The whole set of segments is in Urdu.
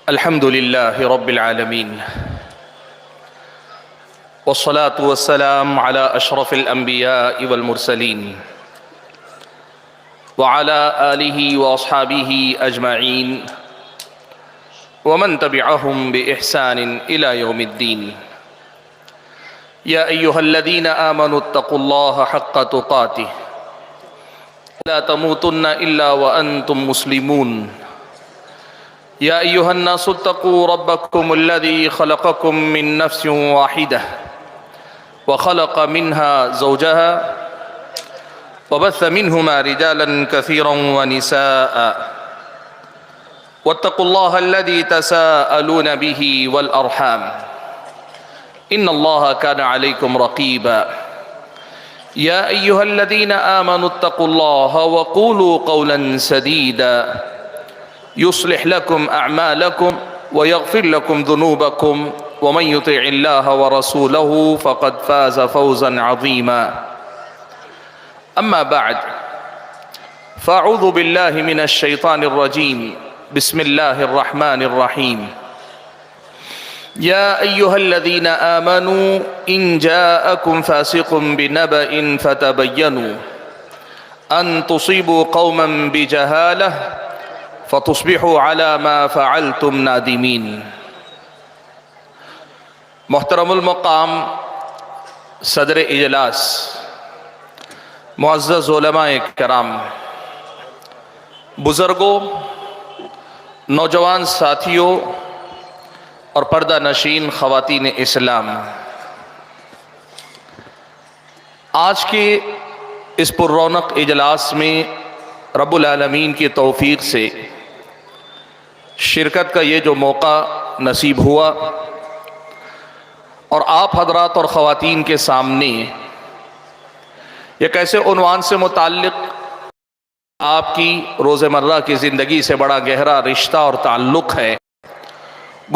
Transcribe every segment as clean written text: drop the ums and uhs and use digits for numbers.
الحمد لله رب العالمين والصلاة والسلام على أشرف الأنبياء والمرسلين وعلى آله وأصحابه أجمعين ومن تبعهم بإحسان إلى يوم الدين. يا أيها الذين آمنوا اتقوا الله حق تقاته لا تموتن إلا وأنتم مسلمون. يا أيها الناس اتقوا ربكم الذي خلقكم من نفس واحدة وخلق منها زوجها وبث منهما رجالا كثيرا ونساء واتقوا الله الذي تساءلون به والأرحام إن الله كان عليكم رقيبا. يا أيها الذين آمنوا اتقوا الله وقولوا قولا سديدا يصلح لكم أعمالكم ويغفر لكم ذنوبكم ومن يطع الله ورسوله فقد فاز فوزا عظيما. أما بعد فأعوذ بالله من الشيطان الرجيم. بسم الله الرحمن الرحيم. يا أيها الذين آمنوا إن جاءكم فاسق بنبأ فتبينوا أن تصيبوا قوما بجهالة فتصبحوا على ما فعلتم نادمين. محترم المقام صدر اجلاس، معزز علماء کرام، بزرگوں، نوجوان ساتھیوں اور پردہ نشین خواتین اسلام، آج کے اس پر رونق اجلاس میں رب العالمین کی توفیق سے شرکت کا یہ جو موقع نصیب ہوا اور آپ حضرات اور خواتین کے سامنے ایک ایسے عنوان سے متعلق آپ کی روزمرہ کی زندگی سے بڑا گہرا رشتہ اور تعلق ہے،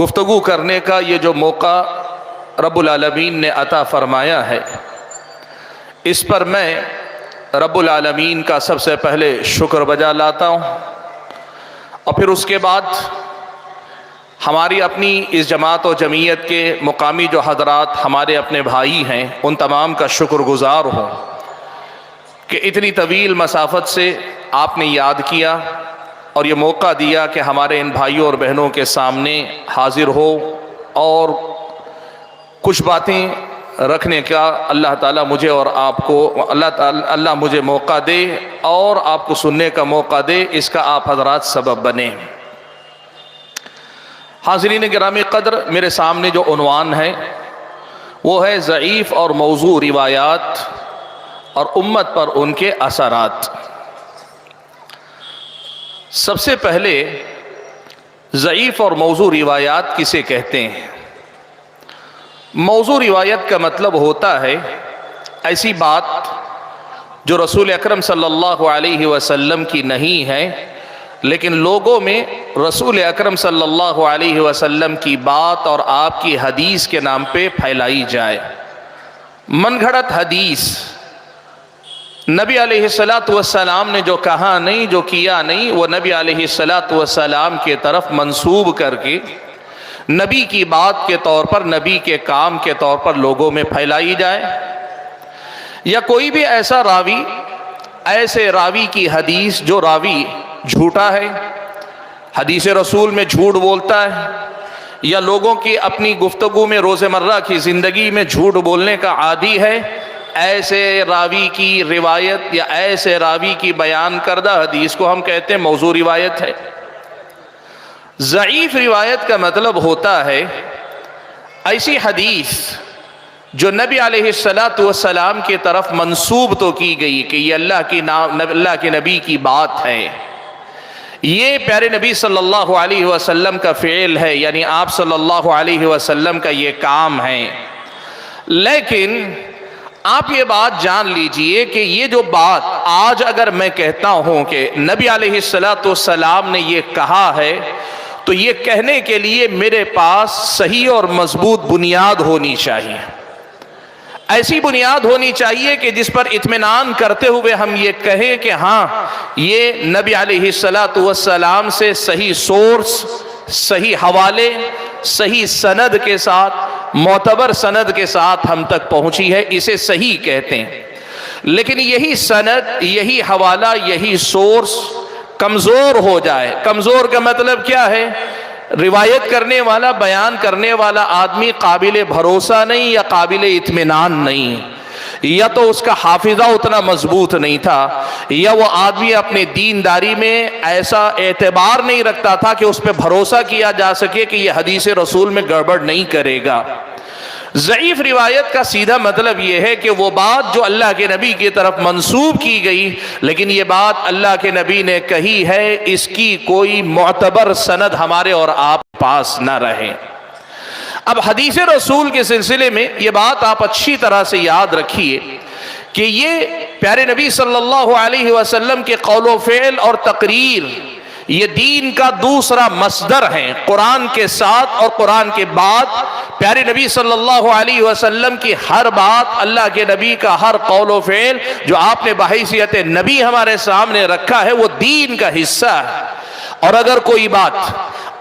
گفتگو کرنے کا یہ جو موقع رب العالمین نے عطا فرمایا ہے، اس پر میں رب العالمین کا سب سے پہلے شکر بجا لاتا ہوں، اور پھر اس کے بعد ہماری اپنی اس جماعت و جمعیت کے مقامی جو حضرات ہمارے اپنے بھائی ہیں ان تمام کا شکر گزار ہوں کہ اتنی طویل مسافت سے آپ نے یاد کیا اور یہ موقع دیا کہ ہمارے ان بھائیوں اور بہنوں کے سامنے حاضر ہو اور کچھ باتیں رکھنے کا اللہ تعالیٰ مجھے اور آپ کو اللہ مجھے موقع دے اور آپ کو سننے کا موقع دے، اس کا آپ حضرات سبب بنے۔ حاضرین گرامی قدر، میرے سامنے جو عنوان ہے وہ ہے ضعیف اور موضوع روایات اور امت پر ان کے اثرات۔ سب سے پہلے ضعیف اور موضوع روایات کسے کہتے ہیں؟ موضوع روایت کا مطلب ہوتا ہے ایسی بات جو رسول اکرم صلی اللہ علیہ وسلم کی نہیں ہے، لیکن لوگوں میں رسول اکرم صلی اللہ علیہ وسلم کی بات اور آپ کی حدیث کے نام پہ پھیلائی جائے۔ من گھڑت حدیث، نبی علیہ السلام نے جو کہا نہیں، جو کیا نہیں، وہ نبی علیہ السلام کے طرف منسوب کر کے نبی کی بات کے طور پر، نبی کے کام کے طور پر لوگوں میں پھیلائی جائے، یا کوئی بھی ایسا راوی، ایسے راوی کی حدیث جو راوی جھوٹا ہے، حدیث رسول میں جھوٹ بولتا ہے، یا لوگوں کی اپنی گفتگو میں روزمرہ کی زندگی میں جھوٹ بولنے کا عادی ہے، ایسے راوی کی روایت یا ایسے راوی کی بیان کردہ حدیث کو ہم کہتے ہیں موضوع روایت ہے۔ ضعیف روایت کا مطلب ہوتا ہے ایسی حدیث جو نبی علیہ السلام کی طرف منسوب تو کی گئی کہ یہ اللہ کے نبی کی بات ہے، یہ پیارے نبی صلی اللہ علیہ وسلم کا فعل ہے، یعنی آپ صلی اللہ علیہ وسلم کا یہ کام ہے، لیکن آپ یہ بات جان لیجئے کہ یہ جو بات آج اگر میں کہتا ہوں کہ نبی علیہ السلام نے یہ کہا ہے، تو یہ کہنے کے لیے میرے پاس صحیح اور مضبوط بنیاد ہونی چاہیے۔ ایسی بنیاد ہونی چاہیے کہ جس پر اطمینان کرتے ہوئے ہم یہ کہیں کہ ہاں یہ نبی علیہ السلام سے صحیح سورس، صحیح حوالے، صحیح سند کے ساتھ، معتبر سند کے ساتھ ہم تک پہنچی ہے، اسے صحیح کہتے ہیں۔ لیکن یہی سند، یہی حوالہ، یہی سورس کمزور ہو جائے، کمزور کا مطلب کیا ہے؟ روایت کرنے والا، بیان کرنے والا آدمی قابل بھروسہ نہیں یا قابل اطمینان نہیں، یا تو اس کا حافظہ اتنا مضبوط نہیں تھا، یا وہ آدمی اپنے دینداری میں ایسا اعتبار نہیں رکھتا تھا کہ اس پہ بھروسہ کیا جا سکے کہ یہ حدیث رسول میں گڑبڑ نہیں کرے گا۔ ضعیف روایت کا سیدھا مطلب یہ ہے کہ وہ بات جو اللہ کے نبی کی طرف منسوب کی گئی، لیکن یہ بات اللہ کے نبی نے کہی ہے، اس کی کوئی معتبر سند ہمارے اور آپ پاس نہ رہے۔ اب حدیث رسول کے سلسلے میں یہ بات آپ اچھی طرح سے یاد رکھیے کہ یہ پیارے نبی صلی اللہ علیہ وسلم کے قول و فعل اور تقریر یہ دین کا دوسرا مصدر ہے۔ قرآن کے ساتھ اور قرآن کے بعد پیارے نبی صلی اللہ علیہ وسلم کی ہر بات، اللہ کے نبی کا ہر قول و فعل جو آپ نے بحیثیت نبی ہمارے سامنے رکھا ہے، وہ دین کا حصہ ہے۔ اور اگر کوئی بات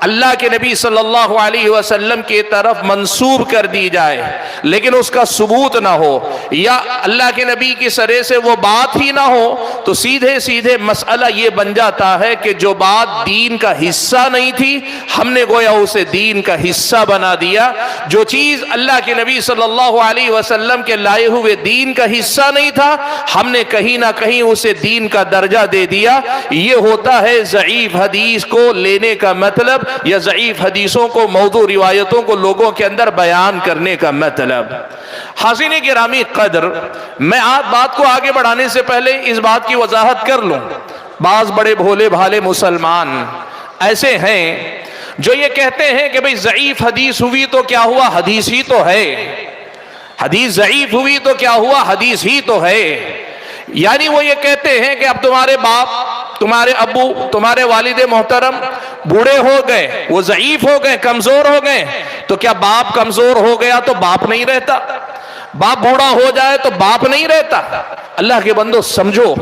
اللہ کے نبی صلی اللہ علیہ وسلم کی طرف منسوب کر دی جائے لیکن اس کا ثبوت نہ ہو، یا اللہ کے نبی کی سرے سے وہ بات ہی نہ ہو، تو سیدھے سیدھے مسئلہ یہ بن جاتا ہے کہ جو بات دین کا حصہ نہیں تھی، ہم نے گویا اسے دین کا حصہ بنا دیا۔ جو چیز اللہ کے نبی صلی اللہ علیہ وسلم کے لائے ہوئے دین کا حصہ نہیں تھا، ہم نے کہیں نہ کہیں اسے دین کا درجہ دے دیا۔ یہ ہوتا ہے ضعیف حدیث کو لینے کا مطلب، یا ضعیف حدیثوں کو، موضوع روایتوں کو لوگوں کے اندر بیان کرنے کا مطلب۔ حاضرین گرامی قدر، میں آج بات کو آگے بڑھانے سے پہلے اس بات کی وضاحت کر لوں۔ بعض بڑے بھولے بھالے مسلمان ایسے ہیں جو یہ کہتے ہیں کہ بھئی ضعیف حدیث ہوئی تو کیا ہوا، حدیث ہی تو ہے، حدیث ضعیف ہوئی تو کیا ہوا، حدیث ہی تو ہے۔ یعنی وہ یہ کہتے ہیں کہ اب تمہارے باپ، تمہارے ابو، تمہارے والد محترم بوڑھے ہو گئے، وہ ضعیف ہو گئے، کمزور ہو گئے، تو کیا باپ کمزور ہو گیا تو باپ نہیں رہتا؟ باپ بوڑھا ہو جائے تو باپ نہیں رہتا؟ اللہ کے بندو سمجھو،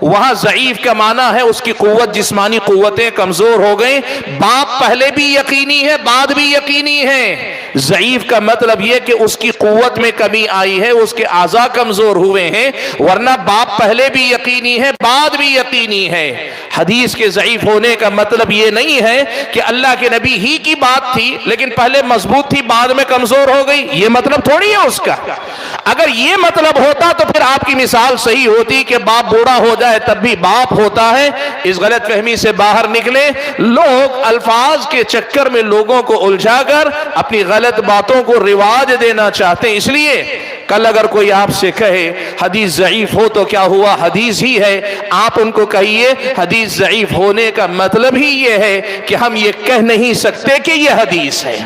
وہاں ضعیف کا معنی ہے اس کی قوت، جسمانی قوتیں کمزور ہو گئیں۔ باپ پہلے بھی یقینی ہے، بعد بھی یقینی ہے۔ ضعیف کا مطلب یہ کہ اس کی قوت میں کمی آئی ہے، اس کے اعضاء کمزور ہوئے ہیں، ورنہ باپ پہلے بھی یقینی ہے، بعد بھی یقینی ہے۔ حدیث کے ضعیف ہونے کا مطلب یہ نہیں ہے کہ اللہ کے نبی ہی کی بات تھی لیکن پہلے مضبوط تھی بعد میں کمزور ہو گئی، یہ مطلب تھوڑی ہے اس کا۔ اگر یہ مطلب ہوتا تو پھر آپ کی مثال صحیح ہوتی کہ باپ بوڑھا ہو جائے تب بھی باپ ہوتا ہے۔ اس غلط فہمی سے باہر نکلے۔ لوگ الفاظ کے چکر میں لوگوں کو الجھا کر اپنی غلط باتوں کو رواج دینا چاہتے ہیں۔ اس لیے کل اگر کوئی آپ سے کہے حدیث ضعیف ہو تو کیا ہوا، حدیث ہی ہے، آپ ان کو کہیے حدیث ضعیف ہونے کا مطلب ہی یہ ہے کہ ہم یہ کہہ نہیں سکتے کہ یہ حدیث ہے۔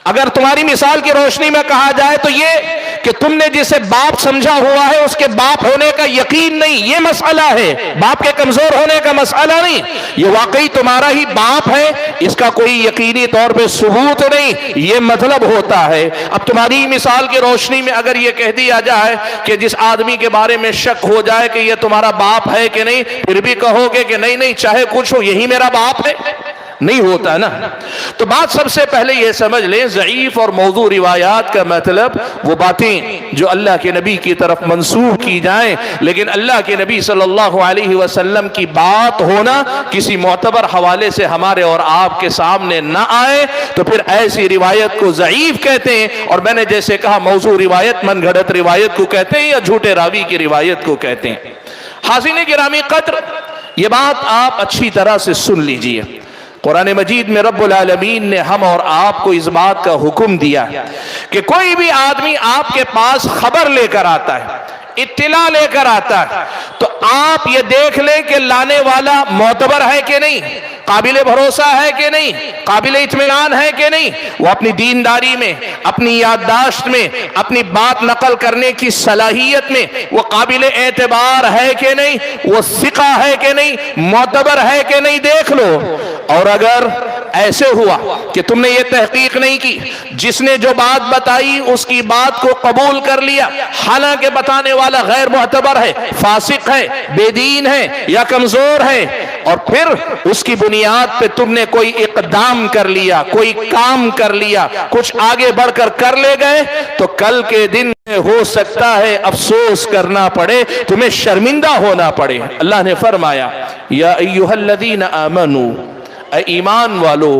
اگر تمہاری مثال کی روشنی میں کہا جائے تو یہ کہ تم نے جسے باپ سمجھا ہوا ہے اس کے باپ ہونے کا یقین نہیں، یہ مسئلہ ہے، باپ کے کمزور ہونے کا مسئلہ نہیں۔ یہ واقعی تمہارا ہی باپ ہے، اس کا کوئی یقینی طور پہ ثبوت نہیں، یہ مطلب ہوتا ہے۔ اب تمہاری مثال کی روشنی میں اگر یہ کہہ دیا جائے کہ جس آدمی کے بارے میں شک ہو جائے کہ یہ تمہارا باپ ہے کہ نہیں، پھر بھی کہو گے کہ نہیں نہیں چاہے کچھ ہو یہی میرا باپ ہے، نہیں ہوتا نا۔ تو بات سب سے پہلے یہ سمجھ لیں، ضعیف اور موضوع روایات کا مطلب وہ باتیں جو اللہ کے نبی کی طرف منسوب کی جائیں لیکن اللہ کے نبی صلی اللہ علیہ وسلم کی بات ہونا کسی معتبر حوالے سے ہمارے اور آپ کے سامنے نہ آئے تو پھر ایسی روایت کو ضعیف کہتے ہیں۔ اور میں نے جیسے کہا موضوع روایت من گھڑت روایت کو کہتے ہیں یا جھوٹے راوی کی روایت کو کہتے ہیں۔ حاضرین گرامی قدر، یہ بات آپ اچھی طرح سے سن لیجئے۔ قرآن مجید میں رب العالمین نے ہم اور آپ کو اس بات کا حکم دیا کہ کوئی بھی آدمی آپ کے پاس خبر لے کر آتا ہے، اطلاع لے کر آتا ہے، تو آپ یہ دیکھ لیں کہ لانے والا معتبر ہے کہ نہیں، قابل بھروسہ ہے کہ نہیں، قابل اطمینان ہے کہ نہیں، وہ اپنی دینداری میں، اپنی یادداشت میں، اپنی بات نقل کرنے کی صلاحیت میں وہ قابل اعتبار ہے کہ نہیں، وہ ثقہ ہے کہ نہیں، معتبر ہے کہ نہیں، دیکھ لو۔ اور اگر ایسے ہوا کہ تم نے یہ تحقیق نہیں کی، جس نے جو بات بتائی اس کی بات کو قبول کر لیا، حالانکہ بتانے والا غیر معتبر ہے، فاسق ہے، بے دین ہے یا کمزور ہے، اور پھر اس کی بنیاد پہ تم نے کوئی اقدام کر لیا، کوئی کام کر لیا، کچھ آگے بڑھ کر لے گئے، تو کل کے دن ہو سکتا ہے افسوس کرنا پڑے، تمہیں شرمندہ ہونا پڑے۔ اللہ نے فرمایا یا ایھا الذین آمنوا، اے ایمان والو،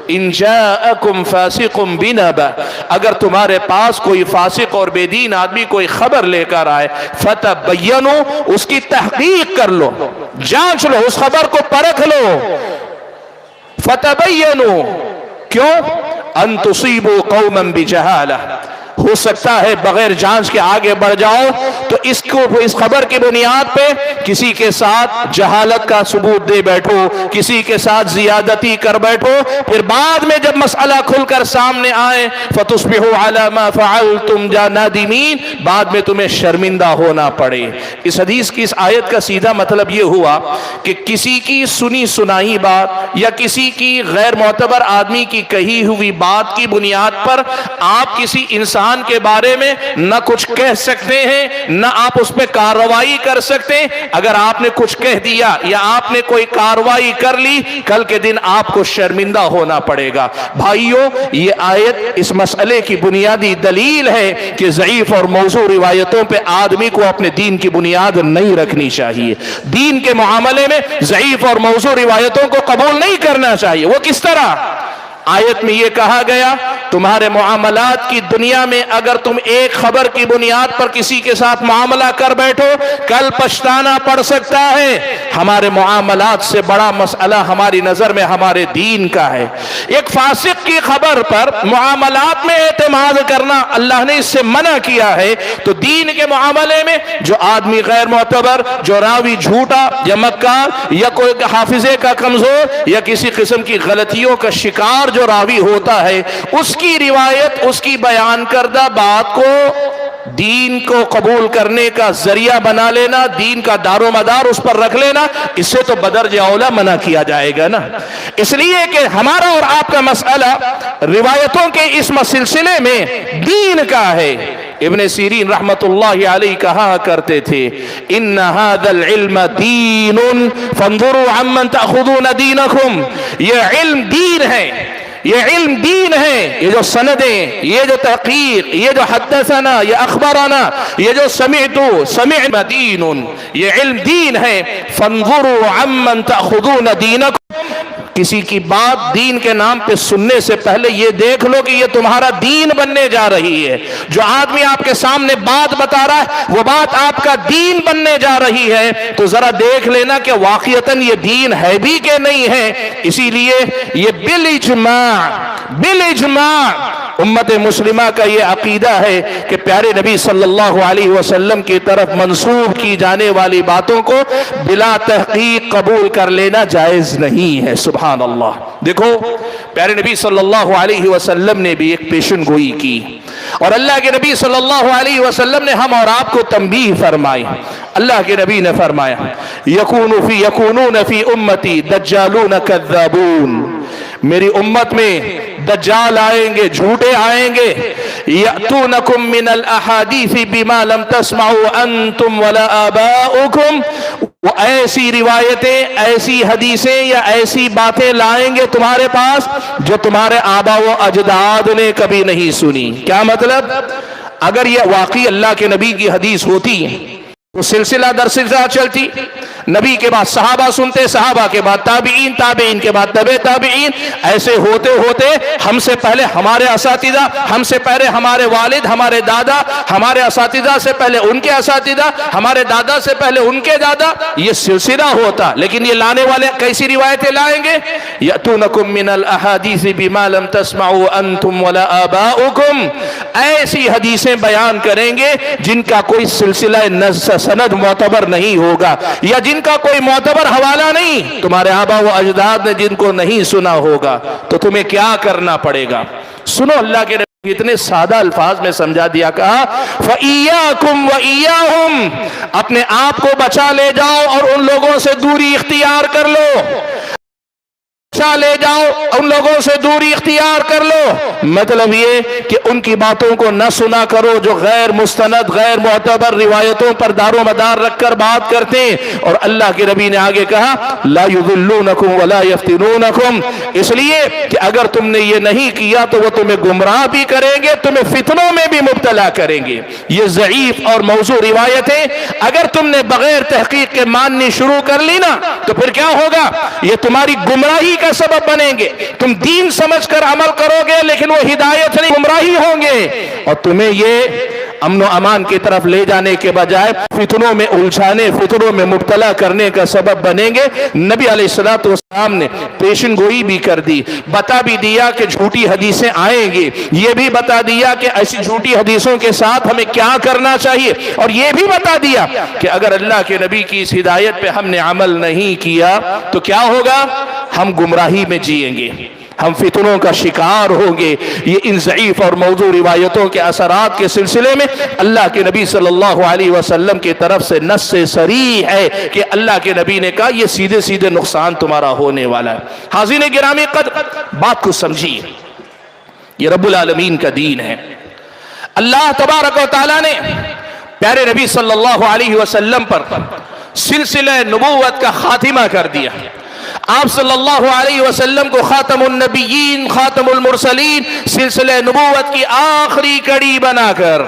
ان جاءکم فاسق بنبأ، اگر تمہارے پاس کوئی فاسق اور بے دین آدمی کوئی خبر لے کر آئے، فتبینوا، اس کی تحقیق کر لو، جانچ لو، اس خبر کو پرکھ لو، فتبینوا، کیوں؟ ان تصیبوا قوما بجہالہ، ہو سکتا ہے بغیر جانچ کے آگے بڑھ جاؤ تو اس خبر کی بنیاد پہ کسی کے ساتھ جہالت کا ثبوت دے بیٹھو، کسی کے ساتھ زیادتی کر بیٹھو، پھر بعد میں جب مسئلہ کھل کر سامنے آئے فتصبحوا علی ما فعلتم نادمین، بعد میں تمہیں شرمندہ ہونا پڑے۔ اس حدیث کی اس آیت کا سیدھا مطلب یہ ہوا کہ کسی کی سنی سنائی بات یا کسی کی غیر معتبر آدمی کی کہی ہوئی بات کی بنیاد پر آپ کسی انسان کے بارے میں نہ کچھ کہہ سکتے ہیں، نہ آپ اس پہ کارروائی کر سکتے۔ اگر آپ نے کچھ کہہ دیا یا آپ نے کوئی کارروائی کر لی، کل کے دن آپ کو شرمندہ ہونا پڑے گا۔ بھائیوں، یہ آیت اس مسئلے کی بنیادی دلیل ہے کہ ضعیف اور موضوع روایتوں پہ آدمی کو اپنے دین کی بنیاد نہیں رکھنی چاہیے۔ دین کے معاملے میں ضعیف اور موضوع روایتوں کو قبول نہیں کرنا چاہیے۔ وہ کس طرح؟ آیت میں یہ کہا گیا تمہارے معاملات کی دنیا میں اگر تم ایک خبر کی بنیاد پر کسی کے ساتھ معاملہ کر بیٹھو، کل پچھتانا پڑ سکتا ہے۔ ہمارے معاملات سے بڑا مسئلہ ہماری نظر میں ہمارے دین کا ہے۔ ایک فاسق کی خبر پر معاملات میں اعتماد کرنا اللہ نے اس سے منع کیا ہے، تو دین کے معاملے میں جو آدمی غیر معتبر، جو راوی جھوٹا یا مکار یا کوئی حافظے کا کمزور یا کسی قسم کی غلطیوں کا شکار جو راوی ہوتا ہے، اس کی روایت، اس کی بیان کردہ بات کو دین کو قبول کرنے کا ذریعہ بنا لینا، دین کا دار و مدار اس پر رکھ لینا، اس سے تو بدرجہ اولا منع کیا جائے گا نا۔ اس لیے کہ ہمارا اور آپ کا مسئلہ روایتوں کے اس سلسلے میں دین کا ہے۔ ابن سیرین رحمت اللہ علیہ کہا کرتے تھے ان هذا العلم دین فانظروا عمن تأخذون دینکم، یہ علم دین ہے، یہ علم دین ہے۔ یہ جو سندیں، یہ جو تحقیق، یہ جو حدثنا، یہ اخبرنا، یہ جو سمعنا دین، یہ علم دین ہے۔ فانظروا عمن تأخذون دینکم، کسی کی بات دین کے نام پہ سننے سے پہلے یہ دیکھ لو کہ یہ تمہارا دین بننے جا رہی ہے۔ جو آدمی آپ کے سامنے بات بتا رہا ہے وہ بات آپ کا دین بننے جا رہی ہے، تو ذرا دیکھ لینا کہ واقعتاً یہ دین ہے بھی کہ نہیں ہے۔ اسی لیے یہ بالاجماع امت مسلمہ کا یہ عقیدہ ہے کہ پیارے نبی صلی اللہ علیہ وسلم کی طرف منسوب کی جانے والی باتوں کو بلا تحقیق قبول کر لینا جائز نہیں ہے۔ سبحان اللہ۔ دیکھو پیارے نبی صلی اللہ علیہ وسلم نے بھی ایک پیشن گوئی کی، اور اللہ کے نبی صلی اللہ علیہ وسلم نے ہم اور آپ کو تنبیہ فرمائی۔ اللہ کے نبی نے فرمایا یکونون فی امتی دجالون کذابون، میری امت میں دجال آئیں گے، جھوٹے آئیں گے، یأتونکم من الاحادیث بما لم تسمعوا انتم ولا آباؤکم، وہ ایسی روایتیں، ایسی حدیثیں یا ایسی باتیں لائیں گے تمہارے پاس جو تمہارے آبا و اجداد نے کبھی نہیں سنی۔ کیا مطلب؟ اگر یہ واقعی اللہ کے نبی کی حدیث ہوتی تو سلسلہ در سلسلہ چلتی، نبی کے بعد صحابہ سنتے، صحابہ کے بعد تابعین، تابعین کے بعد تبع تابعین، ایسے ہوتے ہوتے ہم سے پہلے ہمارے اساتذہ، ہم سے پہلے ہمارے والد، ہمارے دادا، ہمارے اساتذہ سے پہلے ان کے اساتذہ، ہمارے دادا سے پہلے ان کے دادا، یہ سلسلہ ہوتا۔ لیکن یہ لانے والے کیسی روایتیں لائیں گے؟ یأتونکم من الاحادیث بما لم تسمعوا انتم ولا آباؤکم، ایسی حدیثیں بیان کریں گے جن کا کوئی سلسلہ سند معتبر نہیں ہوگا، یا جن کا کوئی معتبر حوالہ نہیں، تمہارے آبا و اجداد نے جن کو نہیں سنا ہوگا۔ تو تمہیں کیا کرنا پڑے گا؟ سنو، اللہ کے نبی اتنے سادہ الفاظ میں سمجھا دیا، کہا فَإِيَّاكُمْ وَإِيَّاهُمْ، اپنے آپ کو بچا لے جاؤ اور ان لوگوں سے دوری اختیار کر لو لے جاؤ، ان لوگوں سے دوری اختیار کر لو۔ مطلب یہ کہ ان کی باتوں کو نہ سنا کرو جو غیر مستند غیر معتبر روایتوں پر دار و مدار رکھ کر بات کرتے ہیں۔ اور اللہ کے نبی نے آگے کہا لا یضلونکم ولا یفتنونکم، اس لیے کہ اگر تم نے یہ نہیں کیا تو وہ تمہیں گمراہ بھی کریں گے، تمہیں فتنوں میں بھی مبتلا کریں گے۔ یہ ضعیف اور موضوع روایتیں اگر تم نے بغیر تحقیق کے ماننی شروع کر لی نا تو پھر کیا ہوگا؟ یہ تمہاری گمراہی کا سبب بنیں گے۔ تم دین سمجھ کر عمل کرو گے لیکن وہ ہدایت نہیں، گمراہی ہوں گے، اور تمہیں یہ امن و امان کی طرف لے جانے کے بجائے فتنوں میں الجھانے، فتنوں میں مبتلا کرنے کا سبب بنیں گے۔ نبی علیہ الصلوۃ والسلام نے پیشن گوئی بھی کر دی، بتا بھی دیا کہ جھوٹی حدیثیں آئیں گی، یہ بھی بتا دیا کہ ایسی جھوٹی حدیثوں کے ساتھ ہمیں کیا کرنا چاہیے، اور یہ بھی بتا دیا کہ اگر اللہ کے نبی کی اس ہدایت پہ ہم نے عمل نہیں کیا تو کیا ہوگا؟ ہم گمراہی میں جئیں گے، ہم فتنوں کا شکار ہوں گے۔ یہ ان ضعیف اور موضوع روایتوں کے اثرات کے سلسلے میں اللہ کے نبی صلی اللہ علیہ وسلم کی طرف سے نص صریح ہے کہ اللہ کے نبی نے کہا یہ سیدھے سیدھے نقصان تمہارا ہونے والا ہے۔ حاضرین گرامی قدر، بات کو سمجھیے، یہ رب العالمین کا دین ہے۔ اللہ تبارک و تعالیٰ نے پیارے نبی صلی اللہ علیہ وسلم پر سلسلہ نبوت کا خاتمہ کر دیا۔ آپ صلی اللہ علیہ وسلم کو خاتم النبیین، خاتم المرسلین، سلسلہ نبوت کی آخری کڑی بنا کر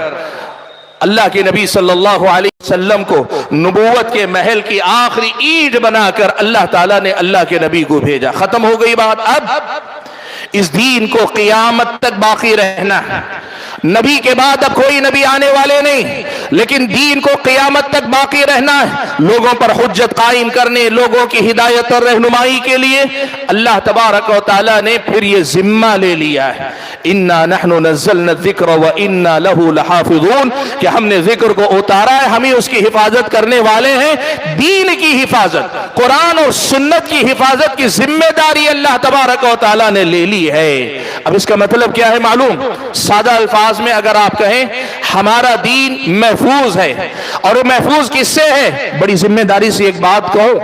اللہ کے نبی صلی اللہ علیہ وسلم کو نبوت کے محل کی آخری اینٹ بنا کر اللہ تعالیٰ نے اللہ کے نبی کو بھیجا۔ ختم ہو گئی بات۔ اب اس دین کو قیامت تک باقی رہنا ہے۔ نبی کے بعد اب کوئی نبی آنے والے نہیں، لیکن دین کو قیامت تک باقی رہنا ہے، لوگوں پر حجت قائم کرنے، لوگوں کی ہدایت اور رہنمائی کے لیے اللہ تبارک و تعالیٰ نے پھر یہ ذمہ لے لیا ہے، اِنَّا نَحْنُ نَزَّلْنَا الذِّكْرَ وَإِنَّا لَهُ لَحَافِظُونَ، کہ ہم نے ذکر کو اتارا ہے، ہم ہی اس کی حفاظت کرنے والے ہیں۔ دین کی حفاظت، قرآن اور سنت کی حفاظت کی ذمہ داری اللہ تبارک و تعالیٰ نے لے لی ہے۔ اب اس کا مطلب کیا ہے معلوم؟ سادہ الفاظ میں اگر آپ کہیں ہمارا دین محفوظ ہے، اور وہ محفوظ کس سے ہے؟ بڑی ذمہ داری سے ایک بات کہو،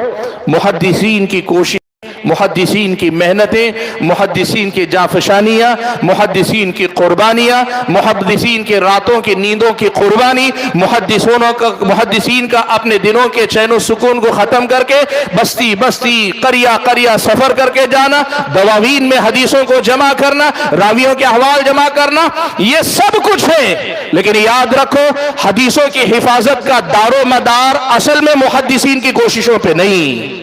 محدثین کی کوشش، محدثین کی محنتیں، محدثین کی جانفشانیاں، محدثین کی قربانیاں، محدثین کے راتوں کی نیندوں کی قربانی، محدثین کا اپنے دنوں کے چین و سکون کو ختم کر کے بستی بستی قریہ قریہ سفر کر کے جانا، دواوین میں حدیثوں کو جمع کرنا، راویوں کے احوال جمع کرنا، یہ سب کچھ ہے، لیکن یاد رکھو حدیثوں کی حفاظت کا دار و مدار اصل میں محدثین کی کوششوں پہ نہیں،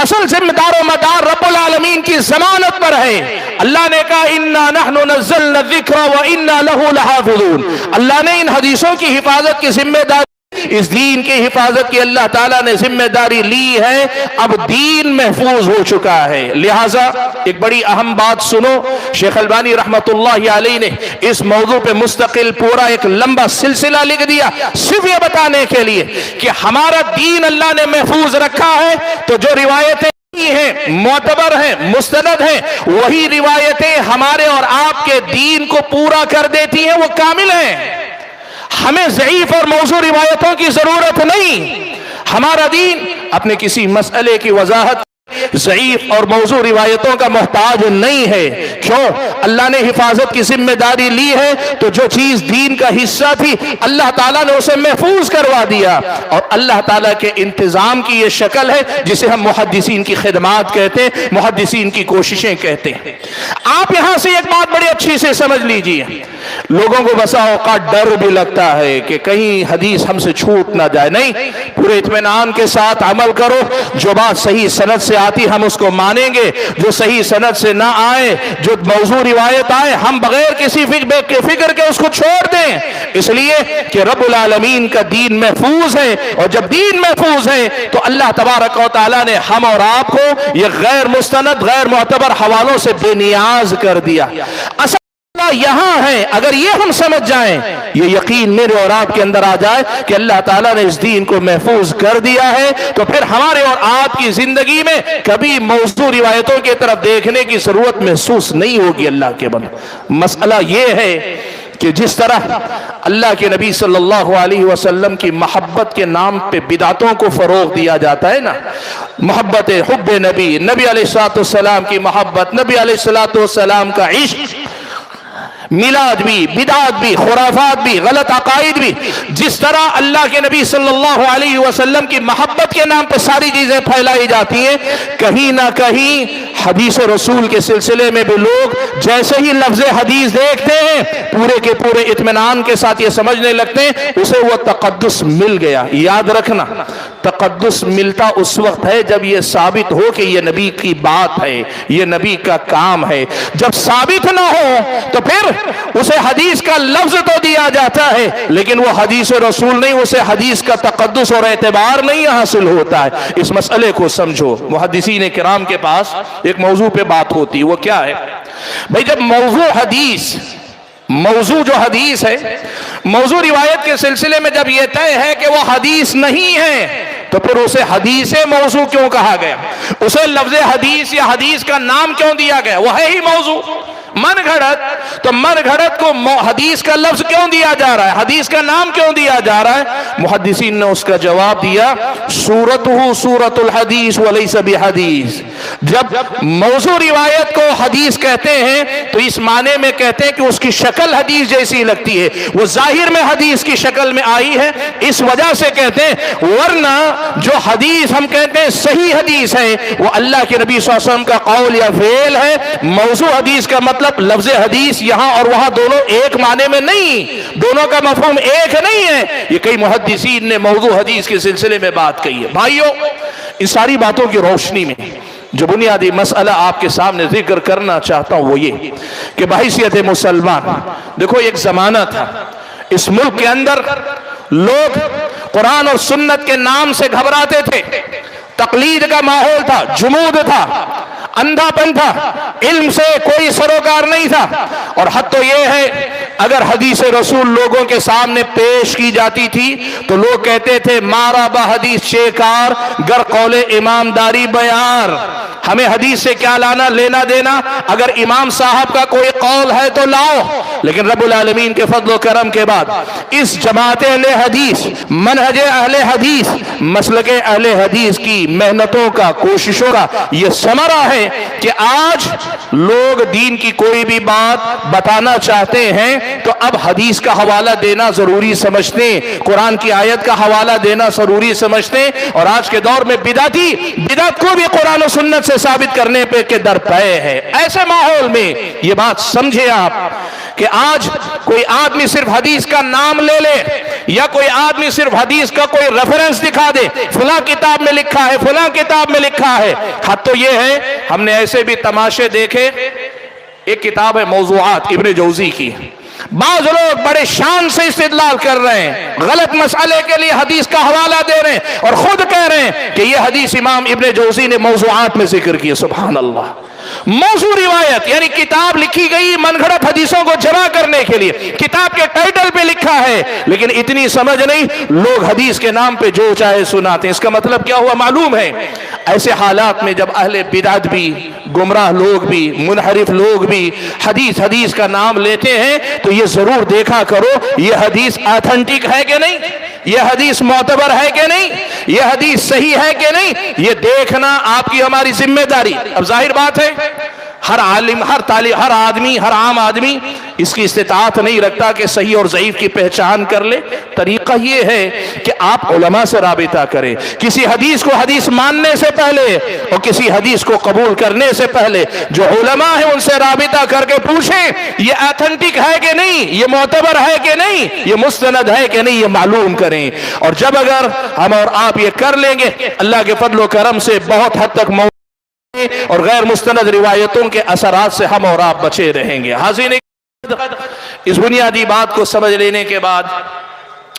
اصل ذمہ دار و مدار رب العالمین کی ضمانت پر ہے۔ اللہ نے کہا اِنَّا نَحْنُ نَزَّلْنَا الذِّكْرَ وَإِنَّا لَهُ لَحَافِظُونَ، اللہ نے ان حدیثوں کی حفاظت کی ذمہ داری، اس دین کی حفاظت کی اللہ تعالیٰ نے ذمہ داری لی ہے۔ اب دین محفوظ ہو چکا ہے، لہٰذا ایک بڑی اہم بات سنو، شیخ البانی رحمت اللہ علیہ نے اس موضوع پہ مستقل پورا ایک لمبا سلسلہ لکھ دیا، صرف یہ بتانے کے لیے کہ ہمارا دین اللہ نے محفوظ رکھا ہے، تو جو روایتیں ہیں معتبر ہیں، مستند ہیں، وہی روایتیں ہمارے اور آپ کے دین کو پورا کر دیتی ہیں، وہ کامل ہیں۔ ہمیں ضعیف اور موضوع روایتوں کی ضرورت نہیں، ہمارا دین اپنے کسی مسئلے کی وضاحت ضعیف اور موضوع روایتوں کا محتاج نہیں ہے۔ کیوں؟ اللہ نے حفاظت کی ذمہ داری لی ہے، تو جو چیز دین کا حصہ تھی اللہ تعالیٰ نے اسے محفوظ کروا دیا، اور اللہ تعالیٰ کے انتظام کی یہ شکل ہے جسے ہم محدثین کی خدمات کہتے ہیں، محدثین کی کوششیں کہتے ہیں۔ آپ یہاں سے ایک بات بڑی اچھی سے سمجھ لیجئے، لوگوں کو بسا اوقات ڈر بھی لگتا ہے کہ کہیں حدیث ہم سے چھوٹ نہ جائے، نہیں، پورے اطمینان کے ساتھ عمل کرو، جو بات صحیح سند سے آتی ہم اس کو مانیں گے، جو صحیح سند سے نہ آئے، جو موضوع روایت آئے، ہم بغیر کسی فکر کے اس کو چھوڑ دیں، اس لیے کہ رب العالمین کا دین محفوظ ہے، اور جب دین محفوظ ہے تو اللہ تبارک و تعالیٰ نے ہم اور آپ کو یہ غیر مستند غیر معتبر حوالوں سے بے نیاز کر دیا۔ اصل یہاں ہے، اگر یہ ہم سمجھ جائیں، یہ یقین میرے اور آپ کے اندر آ جائے کہ اللہ تعالیٰ نے اس دین کو محفوظ کر دیا ہے، تو پھر ہمارے اور آپ کی زندگی میں کبھی موضوع روایتوں کی طرف دیکھنے کی ضرورت محسوس نہیں ہوگی۔ اللہ کے بندے، مسئلہ یہ ہے کہ جس طرح اللہ کے نبی صلی اللہ علیہ وسلم کی محبت کے نام پہ بدعتوں کو فروغ دیا جاتا ہے نا، محبت حب نبی، نبی علیہ الصلوۃ والسلام کی محبت، نبی علیہ الصلوۃ والسلام کا عشق، میلاد بھی، بدعات بھی، خرافات بھی، غلط عقائد بھی، جس طرح اللہ کے نبی صلی اللہ علیہ وسلم کی محبت کے نام پہ ساری چیزیں پھیلائی جاتی ہیں، کہیں نہ کہیں حدیث رسول کے سلسلے میں بھی لوگ جیسے ہی لفظ حدیث دیکھتے ہیں پورے کے پورے اطمینان کے ساتھ یہ سمجھنے لگتے ہیں اسے وہ تقدس مل گیا۔ یاد رکھنا، تقدس ملتا اس وقت ہے جب یہ ثابت ہو کہ یہ نبی کی بات ہے، یہ نبی کا کام ہے۔ جب ثابت نہ ہو تو پھر اسے حدیث کا لفظ تو دیا جاتا ہے لیکن وہ حدیث رسول نہیں، اسے حدیث کا تقدس اور اعتبار نہیں حاصل ہوتا ہے۔ اس مسئلے کو سمجھو۔ محدثین کرام کے پاس ایک موضوع پہ بات ہوتی، وہ کیا ہے بھئی؟ جب موضوع جو حدیث ہے، موضوع روایت کے سلسلے میں جب یہ طے ہے کہ وہ حدیث نہیں ہے تو پھر اسے حدیث موضوع کیوں کہا گیا؟ اسے لفظ حدیث یا حدیث کا نام کیوں دیا گیا؟ وہ ہے ہی موضوع، من گھڑت۔ تو من گھڑت کو حدیث کا لفظ کیوں دیا جا رہا ہے، حدیث کا نام کیوں دیا جا رہا ہے؟ محدثین نے اس کا جواب دیا، صورتہ صورت الحدیث ولیس بحدیث۔ جب موضوع روایت کو حدیث کہتے ہیں تو اس معنی میں کہتے ہیں کہ اس کی شکل حدیث جیسی لگتی ہے، وہ ظاہر میں حدیث کی شکل میں آئی ہے، اس وجہ سے کہتے ہیں۔ ورنہ جو حدیث ہم کہتے ہیں صحیح حدیث ہے وہ اللہ کے نبی صلی اللہ علیہ وسلم کا قول یا فعل ہے۔ موضوع حدیث کا مطلب لفظ حدیث یہاں اور وہاں دونوں ایک معنی میں نہیں، دونوں کا مفہوم ایک نہیں ہے۔ یہ کئی محدثین نے موضوع حدیث کے سلسلے میں بات کہی ہے۔ بھائیو، ان ساری باتوں کی روشنی میں جو بنیادی مسئلہ آپ کے سامنے ذکر کرنا چاہتا ہوں وہ یہ کہ بحیثیت مسلمان، دیکھو ایک زمانہ تھا اس ملک کے اندر لوگ قرآن اور سنت کے نام سے گھبراتے تھے، تقلید کا ماحول تھا، جمود تھا، اندھا پن تھا، علم سے کوئی سروکار نہیں تھا۔ اور حد تو یہ ہے اگر حدیث رسول لوگوں کے سامنے پیش کی جاتی تھی تو لوگ کہتے تھے مارا با حدیث شیکار گر قول امام داری بیار، ہمیں حدیث سے کیا لانا لینا دینا، اگر امام صاحب کا کوئی قول ہے تو لاؤ۔ لیکن رب العالمین کے فضل و کرم کے بعد اس جماعت اہل حدیث، منہج اہل حدیث، مسلک اہل حدیث کی محنتوں کا، کوششوں کا یہ ثمرہ ہے کہ آج لوگ دین کی کوئی بھی بات بتانا چاہتے ہیں تو اب حدیث کا حوالہ دینا ضروری سمجھتے ہیں، قرآن کی آیت کا حوالہ دینا ضروری سمجھتے ہیں۔ اور آج کے دور میں بدعت کو بھی قرآن و سنت سے ثابت کرنے پہ کہ در پے ہے۔ ایسے ماحول میں یہ بات سمجھے آپ کہ آج کوئی آدمی صرف حدیث کا نام لے لے یا کوئی آدمی صرف حدیث کا کوئی ریفرنس دکھا دے، فلاں کتاب میں لکھا ہے، فلاں کتاب میں لکھا ہے۔ حد تو یہ ہے ہم نے ایسے بھی تماشے دیکھے، ایک کتاب ہے موضوعات ابن جوزی کی، بعض لوگ بڑے شان سے استدلال کر رہے ہیں، غلط مسئلے کے لیے حدیث کا حوالہ دے رہے ہیں اور خود کہہ رہے ہیں کہ یہ حدیث امام ابن جوزی نے موضوعات میں ذکر کی ہے۔ سبحان اللہ! موضوع روایت یعنی کتاب لکھی گئی من گھڑت حدیثوں کو جمع کرنے کے لیے، کتاب کے ٹائٹل پہ لکھا ہے لیکن اتنی سمجھ نہیں، لوگ حدیث کے نام پہ جو چاہے سناتے ہیں۔ اس کا مطلب کیا ہوا معلوم ہے؟ ایسے حالات میں جب اہل بدعت بھی، گمراہ لوگ بھی، منحرف لوگ بھی حدیث کا نام لیتے ہیں تو یہ ضرور دیکھا کرو یہ حدیث آتھنٹک ہے کہ نہیں، یہ حدیث معتبر ہے کہ نہیں، یہ حدیث صحیح ہے کہ نہیں، یہ دیکھنا آپ کی ہماری ذمہ داری۔ اب ظاہر بات ہے ہر عالم، ہر طالب، ہر آدمی، ہر عام آدمی اس کی استطاعت نہیں رکھتا کہ صحیح اور ضعیف کی پہچان کر لے۔ طریقہ یہ ہے کہ آپ علماء سے رابطہ کریں، کسی حدیث کو حدیث ماننے سے پہلے اور کسی حدیث کو قبول کرنے سے پہلے جو علماء ہیں ان سے رابطہ کر کے پوچھیں یہ آتھنٹک ہے کہ نہیں، یہ معتبر ہے کہ نہیں، یہ مستند ہے کہ نہیں، یہ معلوم کریں۔ اور جب اگر ہم اور آپ یہ کر لیں گے اللہ کے فضل و کرم سے بہت حد تک اور غیر مستند روایتوں کے اثرات سے ہم اور آپ بچے رہیں گے۔ حاضرین، اس بنیادی بات کو سمجھ لینے کے بعد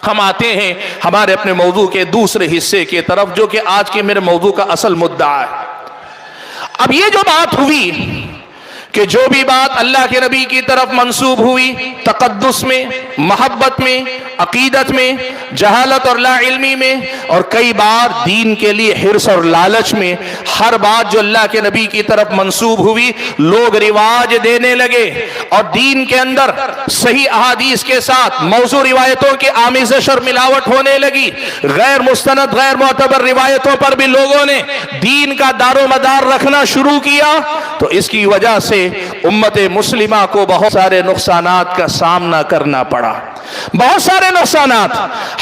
ہم آتے ہیں ہمارے اپنے موضوع کے دوسرے حصے کی طرف جو کہ آج کے میرے موضوع کا اصل مدعا ہے۔ اب یہ جو بات ہوئی کہ جو بھی بات اللہ کے نبی کی طرف منسوب ہوئی تقدس میں، محبت میں، عقیدت میں، جہالت اور لا علمی میں، اور کئی بار دین کے لیے حرص اور لالچ میں، ہر بات جو اللہ کے نبی کی طرف منسوب ہوئی لوگ رواج دینے لگے، اور دین کے اندر صحیح احادیث کے ساتھ موضوع روایتوں کی آمیزش اور ملاوٹ ہونے لگی، غیر مستند غیر معتبر روایتوں پر بھی لوگوں نے دین کا دار و مدار رکھنا شروع کیا، تو اس کی وجہ سے امت مسلمہ کو بہت سارے نقصانات کا سامنا کرنا پڑا، بہت سارے نقصانات۔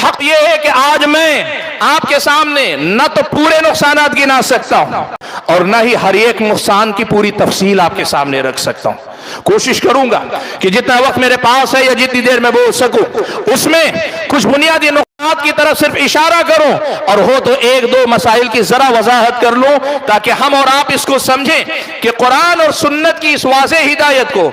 حق یہ ہے کہ آج میں آپ کے سامنے نہ تو پورے نقصانات گنا سکتا ہوں اور نہ ہی ہر ایک نقصان کی پوری تفصیل آپ کے سامنے رکھ سکتا ہوں۔ کوشش کروں گا کہ جتنا وقت میرے پاس ہے یا جتنی دیر میں بول سکوں اس میں کچھ بنیادی نقطات کی طرف صرف اشارہ کروں، اور ہو تو ایک دو مسائل کی ذرا وضاحت کر لوں تاکہ ہم اور آپ اس کو سمجھیں کہ قرآن اور سنت کی اس واضح ہدایت کو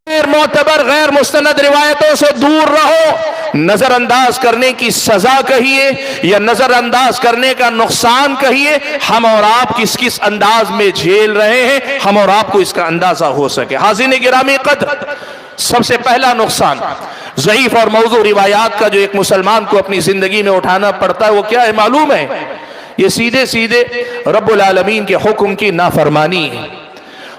غیر معتبر غیر مستند روایتوں سے دور رہو، نظر انداز کرنے کی سزا کہیے یا نظر انداز کرنے کا نقصان کہیے، ہم اور آپ کس کس انداز میں جھیل رہے ہیں ہم اور آپ کو اس کا اندازہ ہو سکے۔ حاضرین گرامی قدر، سب سے پہلا نقصان ضعیف اور موضوع روایات کا جو ایک مسلمان کو اپنی زندگی میں اٹھانا پڑتا ہے وہ کیا ہے معلوم ہے؟ یہ سیدھے سیدھے رب العالمین کے حکم کی نافرمانی ہے۔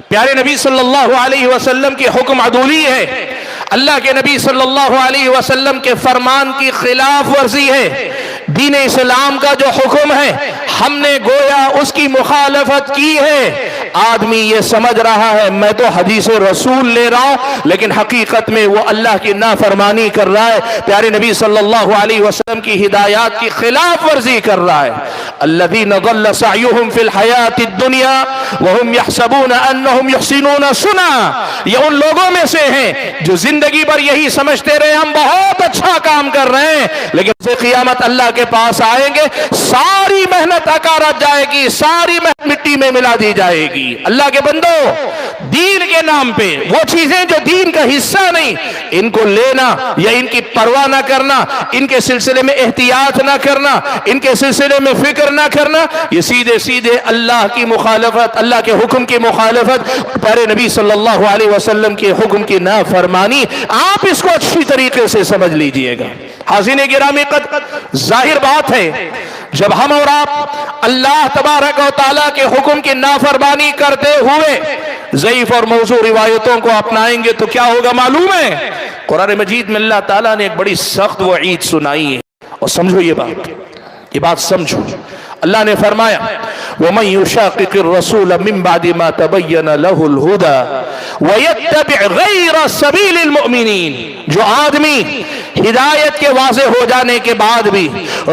پیارے نبی صلی اللہ علیہ وسلم کے حکم عدولی ہے، اللہ کے نبی صلی اللہ علیہ وسلم کے فرمان کی خلاف ورزی ہے، دین اسلام کا جو حکم ہے ہم نے گویا اس کی مخالفت کی ہے۔ آدمی یہ سمجھ رہا ہے میں تو حدیث رسول لے رہا ہوں، لیکن حقیقت میں وہ اللہ کی نافرمانی کر رہا ہے، پیارے نبی صلی اللہ علیہ وسلم کی ہدایات کی خلاف ورزی کر رہا ہے۔ الذین ضل سعیہم فی الحیاۃ الدنیا وہم یحسبون انہم یحسنون صنعا، یہ ان لوگوں میں سے ہیں جو زندگی پر یہی سمجھتے رہے ہم بہت اچھا کام کر رہے ہیں، لیکن سے قیامت اللہ کے پاس آئیں گے ساری محنت اکارت جائے گی، ساری محنت مٹی میں ملا دی جائے گی۔ اللہ کے بندو، دین کے نام پہ وہ چیزیں جو دین کا حصہ نہیں ان کو لینا یا ان کی پرواہ نہ کرنا، ان کے سلسلے میں احتیاط نہ کرنا، ان کے سلسلے میں فکر نہ کرنا، یہ سیدھے سیدھے اللہ کی مخالفت، اللہ کے حکم کی مخالفت، پیارے نبی صلی اللہ علیہ وسلم کے حکم کی نافرمانی۔ آپ اس کو اچھی طریقے سے سمجھ لیجئے گا۔ حاضرین گرامی قدر، ظاہر بات ہے جب ہم اور آپ اللہ تبارک و تعالیٰ کے حکم کی نافرمانی کرتے ہوئے ضعیف اور موضوع روایتوں کو اپنائیں گے تو کیا ہوگا معلوم ہے؟ قرآن مجید میں اللہ تعالیٰ نے ایک بڑی سخت وعید سنائی ہے، اور سمجھو یہ بات سمجھو۔ اللہ نے فرمایا وَمَن يُشَاقِقِ الرَّسُولَ مِن بَعْدِ مَا تَبَيَّنَ لَهُ الْهُدَى وَيَتَّبِعْ غَيْرَ سَبِيلِ الْمُؤْمِنِينَ، جو آدمی ہدایت کے واضح ہو جانے کے بعد بھی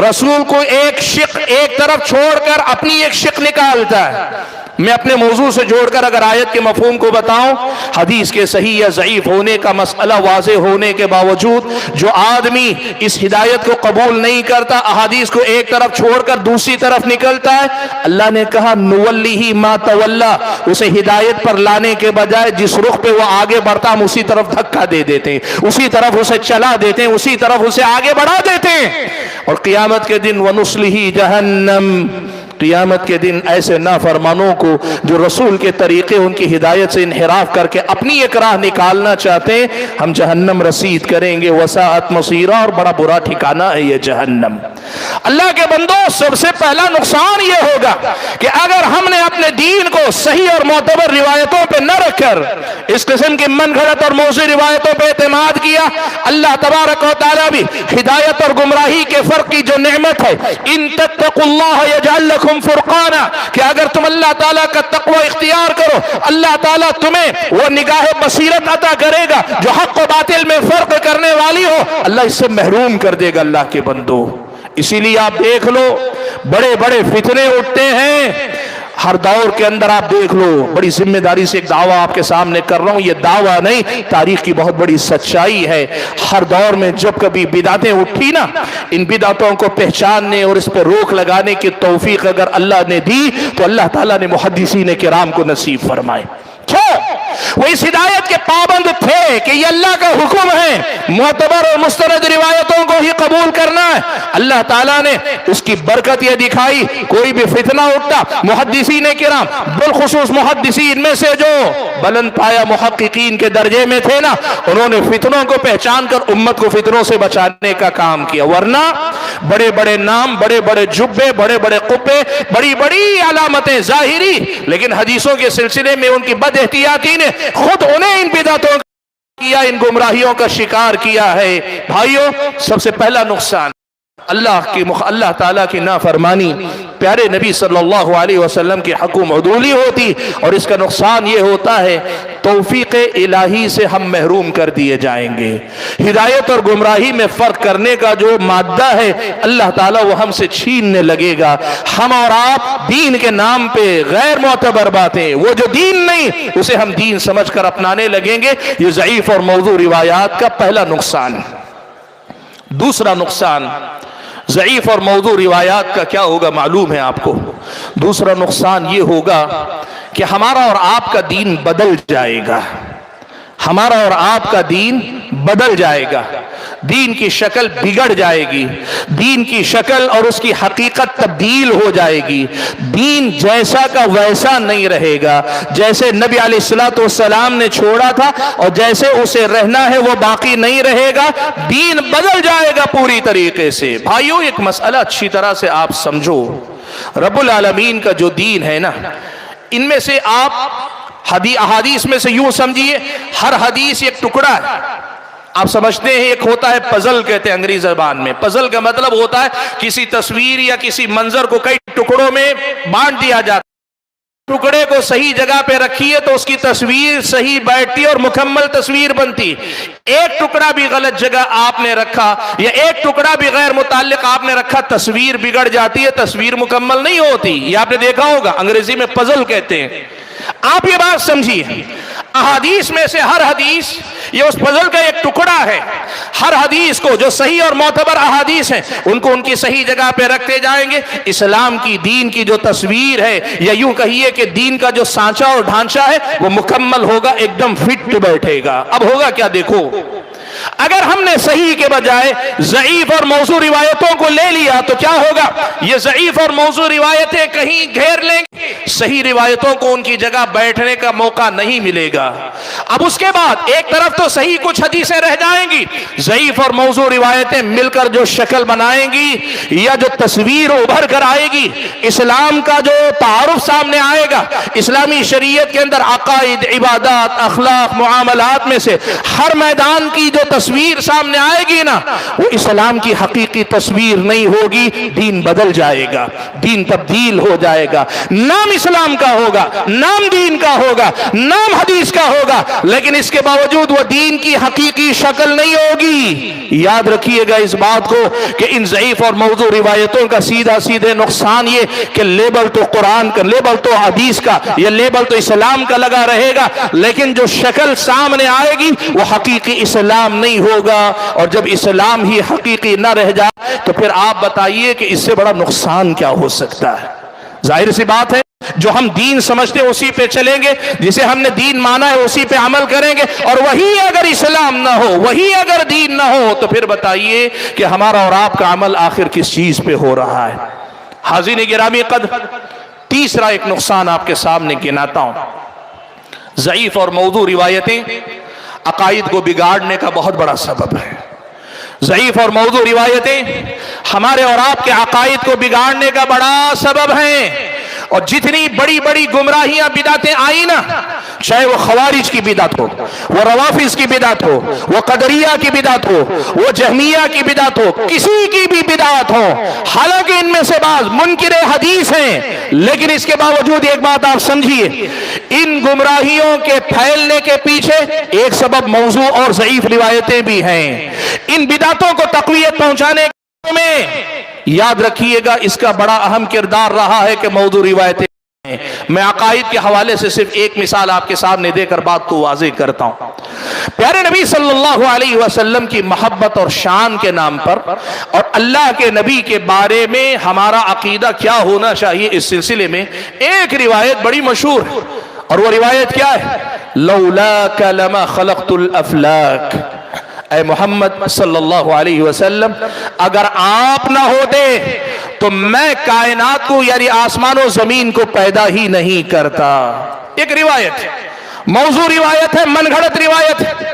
رسول کو ایک طرف چھوڑ کر اپنی ایک شق نکالتا ہے۔ میں اپنے موضوع سے جوڑ کر اگر آیت کے مفہوم کو بتاؤں، حدیث کے صحیح یا ضعیف ہونے کا مسئلہ واضح ہونے کے باوجود جو آدمی اس ہدایت کو قبول نہیں کرتا، احادیث کو ایک طرف چھوڑ کر دوسری طرف نکلتا ہے، اللہ نے کہا نولیہ ما تولا، اسے ہدایت پر لانے کے بجائے جس رخ پہ وہ آگے بڑھتا ہم اسی طرف دھکا دے دیتے ہیں، اسی طرف اسے چلا دیتے ہیں، اسی طرف اسے آگے بڑھا دیتے ہیں، اور قیامت کے دن وَنُصْلِهِ جَهَنَّمَ، قیامت کے دن ایسے نافرمانوں کو جو رسول کے طریقے ان کی ہدایت سے انحراف کر کے اپنی ایک راہ نکالنا چاہتے ہیں، ہم جہنم رسید کریں گے، وساعت مصیرہ، اور بڑا برا ٹھکانہ ہے یہ جہنم۔ اللہ کے بندو، سب سے پہلا نقصان یہ ہوگا کہ اگر ہم نے اپنے دین کو صحیح اور معتبر روایتوں پہ نہ رکھ کر اس قسم کی من گھڑت اور موضوع روایتوں پہ اعتماد کیا، اللہ تبارک و تعالیٰ بھی ہدایت اور گمراہی کے فرق کی جو نعمت ہے، ان تتقوا اللہ یجعل لکم فرقانا، کہ اگر تم اللہ تعالیٰ کا تقوی اختیار کرو اللہ تعالیٰ تمہیں وہ نگاہ بصیرت عطا کرے گا جو حق و باطل میں فرق کرنے والی ہو، اللہ اس سے محروم کر دے گا اللہ کے بندو۔ اسی لیے آپ دیکھ لو بڑے بڑے فتنے اٹھتے ہیں ہر دور کے اندر، آپ دیکھ لو، بڑی ذمہ داری سے ایک دعویٰ آپ کے سامنے کر رہا ہوں، یہ دعویٰ نہیں، تاریخ کی بہت بڑی سچائی ہے۔ ہر دور میں جب کبھی بدعتیں اٹھی نا، ان بدعتوں کو پہچاننے اور اس پہ روک لگانے کی توفیق اگر اللہ نے دی تو اللہ تعالیٰ نے محدثین کرام کو نصیب فرمائے۔ کیوں؟ وہ اس ہدایت کے پابند تھے کہ یہ اللہ کا حکم ہے، معتبر اور مستند روایتوں کو ہی قبول کرنا ہے۔ اللہ تعالیٰ نے اس کی برکت یہ دکھائی، کوئی بھی فتنہ اٹھتا، محدثین کرام بالخصوص محدثین میں سے جو بلند پایا محققین کے درجے میں تھے نا، انہوں نے فتنوں کو پہچان کر امت کو فتنوں سے بچانے کا کام کیا۔ ورنہ بڑے بڑے نام، بڑے بڑے جبے، بڑے بڑے قبے، بڑی بڑی علامتیں ظاہری، لیکن حدیثوں کے سلسلے میں ان کی بد احتیاطی نے خود انہیں ان بدعتوں کیا، ان گمراہیوں کا شکار کیا ہے۔ بھائیوں، سب سے پہلا نقصان اللہ تعالیٰ کی نافرمانی، پیارے نبی صلی اللہ علیہ وسلم کی حق و عدولی ہوتی، اور اس کا نقصان یہ ہوتا ہے توفیق الہی سے ہم محروم کر دیے جائیں گے۔ ہدایت اور گمراہی میں فرق کرنے کا جو مادہ ہے اللہ تعالیٰ وہ ہم سے چھیننے لگے گا۔ ہم اور آپ دین کے نام پہ غیر معتبر باتیں، وہ جو دین نہیں اسے ہم دین سمجھ کر اپنانے لگیں گے۔ یہ ضعیف اور موضوع روایات کا پہلا نقصان۔ دوسرا نقصان ضعیف اور موضوع روایات کا کیا ہوگا معلوم ہے آپ کو؟ دوسرا نقصان یہ ہوگا کہ ہمارا اور آپ کا دین بدل جائے گا۔ ہمارا اور آپ کا دین بدل جائے گا، دین کی شکل بگڑ جائے گی، دین کی شکل اور اس کی حقیقت تبدیل ہو جائے گی۔ دین جیسا کا ویسا نہیں رہے گا، جیسے نبی علیہ السلام نے چھوڑا تھا اور جیسے اسے رہنا ہے وہ باقی نہیں رہے گا، دین بدل جائے گا پوری طریقے سے۔ بھائیوں، ایک مسئلہ اچھی طرح سے آپ سمجھو، رب العالمین کا جو دین ہے نا، ان میں سے آپ احادیث میں سے یوں سمجھیے، ہر حدیث ایک ٹکڑا ہے۔ آپ سمجھتے ہیں ایک ہوتا ہے پزل، کہتے ہیں انگریزی زبان میں۔ پزل کا مطلب ہوتا ہے کسی تصویر یا کسی منظر کو کئی ٹکڑوں میں بانٹ دیا جاتا ہے۔ ٹکڑے کو صحیح جگہ پہ رکھیے تو اس کی تصویر صحیح بیٹھتی اور مکمل تصویر بنتی۔ ایک ٹکڑا بھی غلط جگہ آپ نے رکھا یا ایک ٹکڑا بھی غیر متعلق آپ نے رکھا، تصویر بگڑ جاتی ہے، تصویر مکمل نہیں ہوتی۔ یہ آپ نے دیکھا ہوگا، انگریزی میں پزل کہتے ہیں۔ آپ یہ بات سمجھیے، احادیث میں سے ہر حدیث یہ اس پزل کا ایک ٹکڑا ہے۔ ہر حدیث کو جو صحیح اور معتبر احادیث ہیں ان کو ان کی صحیح جگہ پہ رکھتے جائیں گے۔ اسلام کی، دین کی جو تصویر ہے، یا یوں کہیے کہ دین کا جو سانچہ اور ڈھانچہ ہے وہ مکمل ہوگا، ایک دم فٹ بیٹھے گا۔ اب ہوگا کیا دیکھو، اگر ہم نے صحیح کے بجائے ضعیف اور موضوع روایتوں کو لے لیا تو کیا ہوگا؟ یہ ضعیف اور موضوع روایتیں کہیں گھیر لیں گے، صحیح روایتوں کو ان کی جگہ بیٹھنے کا موقع نہیں ملے گا۔ اب اس کے بعد ایک طرف تو صحیح کچھ حدیثیں رہ جائیں گی، ضعیف اور موضوع روایتیں مل کر جو شکل بنائیں گی یا جو تصویر ابھر کر آئے گی، اسلام کا جو تعارف سامنے آئے گا، اسلامی شریعت کے اندر عقائد، عبادات، اخلاق، معاملات میں سے ہر میدان کی جو تصویر سامنے آئے گی نا، وہ اسلام کی حقیقی تصویر نہیں ہوگی۔ دین بدل جائے گا، دین تبدیل ہو جائے گا، نام اسلام کا ہوگا، نام دین کا ہوگا، نام حدیث کا ہوگا، لیکن اس کے باوجود وہ دین کی حقیقی شکل نہیں ہوگی۔ یاد رکھیے گا اس بات کو کہ ان ضعیف اور موضوع روایتوں کا سیدھے نقصان یہ کہ لیبل تو قرآن کا، لیبل تو حدیث کا، یہ لیبل تو اسلام کا لگا رہے گا، لیکن جو شکل سامنے آئے گی وہ حقیقی اسلام نہیں ہوگا۔ اور جب اسلام ہی حقیقی نہ رہ جائے تو پھر آپ بتائیے کہ اس سے بڑا نقصان کیا ہو سکتا ہے؟ ظاہر سی بات ہے، جو ہم دین سمجھتے ہیں اسی پہ چلیں گے، جسے ہم نے دین مانا ہے اسی پہ عمل کریں گے، اور وہی اگر اسلام نہ ہو، وہی اگر دین نہ ہو، تو پھر بتائیے کہ ہمارا اور آپ کا عمل آخر کس چیز پہ ہو رہا ہے؟ حاضرین گرامی قدر، تیسرا ایک نقصان آپ کے سامنے گناتا ہوں۔ ضعیف اور موضوع روایتیں عقائد کو بگاڑنے کا بہت بڑا سبب ہے۔ ضعیف اور موضوع روایتیں ہمارے اور آپ کے عقائد کو بگاڑنے کا بڑا سبب ہیں، اور جتنی بڑی بڑی گمراہیاں بدعتیں آئی نا، چاہے وہ خوارج کی بدعت ہو، وہ روافض کی بدعت ہو، وہ قدریہ کی بدعت ہو، وہ جہمیہ کی بدعت ہو، کسی کی بھی بدعت ہو، حالانکہ ان میں سے بعض منکر حدیث ہیں، لیکن اس کے باوجود ایک بات آپ سمجھیے، ان گمراہیوں کے پھیلنے کے پیچھے ایک سبب موضوع اور ضعیف روایتیں بھی ہیں۔ ان بدعتوں کو تقویت پہنچانے میں یاد رکھیے گا اس کا بڑا اہم کردار رہا ہے کہ موضوع روایتیں ہیں۔ میں عقائد کے حوالے سے صرف ایک مثال آپ کے سامنے دے کر بات کو واضح کرتا ہوں۔ پیارے نبی صلی اللہ علیہ وسلم کی محبت اور شان کے نام پر اور اللہ کے نبی کے بارے میں ہمارا عقیدہ کیا ہونا چاہیے، اس سلسلے میں ایک روایت بڑی مشہور ہے، اور وہ روایت کیا ہے؟ لولاک لما خلقت الافلاک، اے محمد صلی اللہ علیہ وسلم اگر آپ نہ ہوتے تو میں کائنات کو یعنی آسمان و زمین کو پیدا ہی نہیں کرتا۔ ایک روایت موضوع روایت ہے، من گھڑت روایت ہے،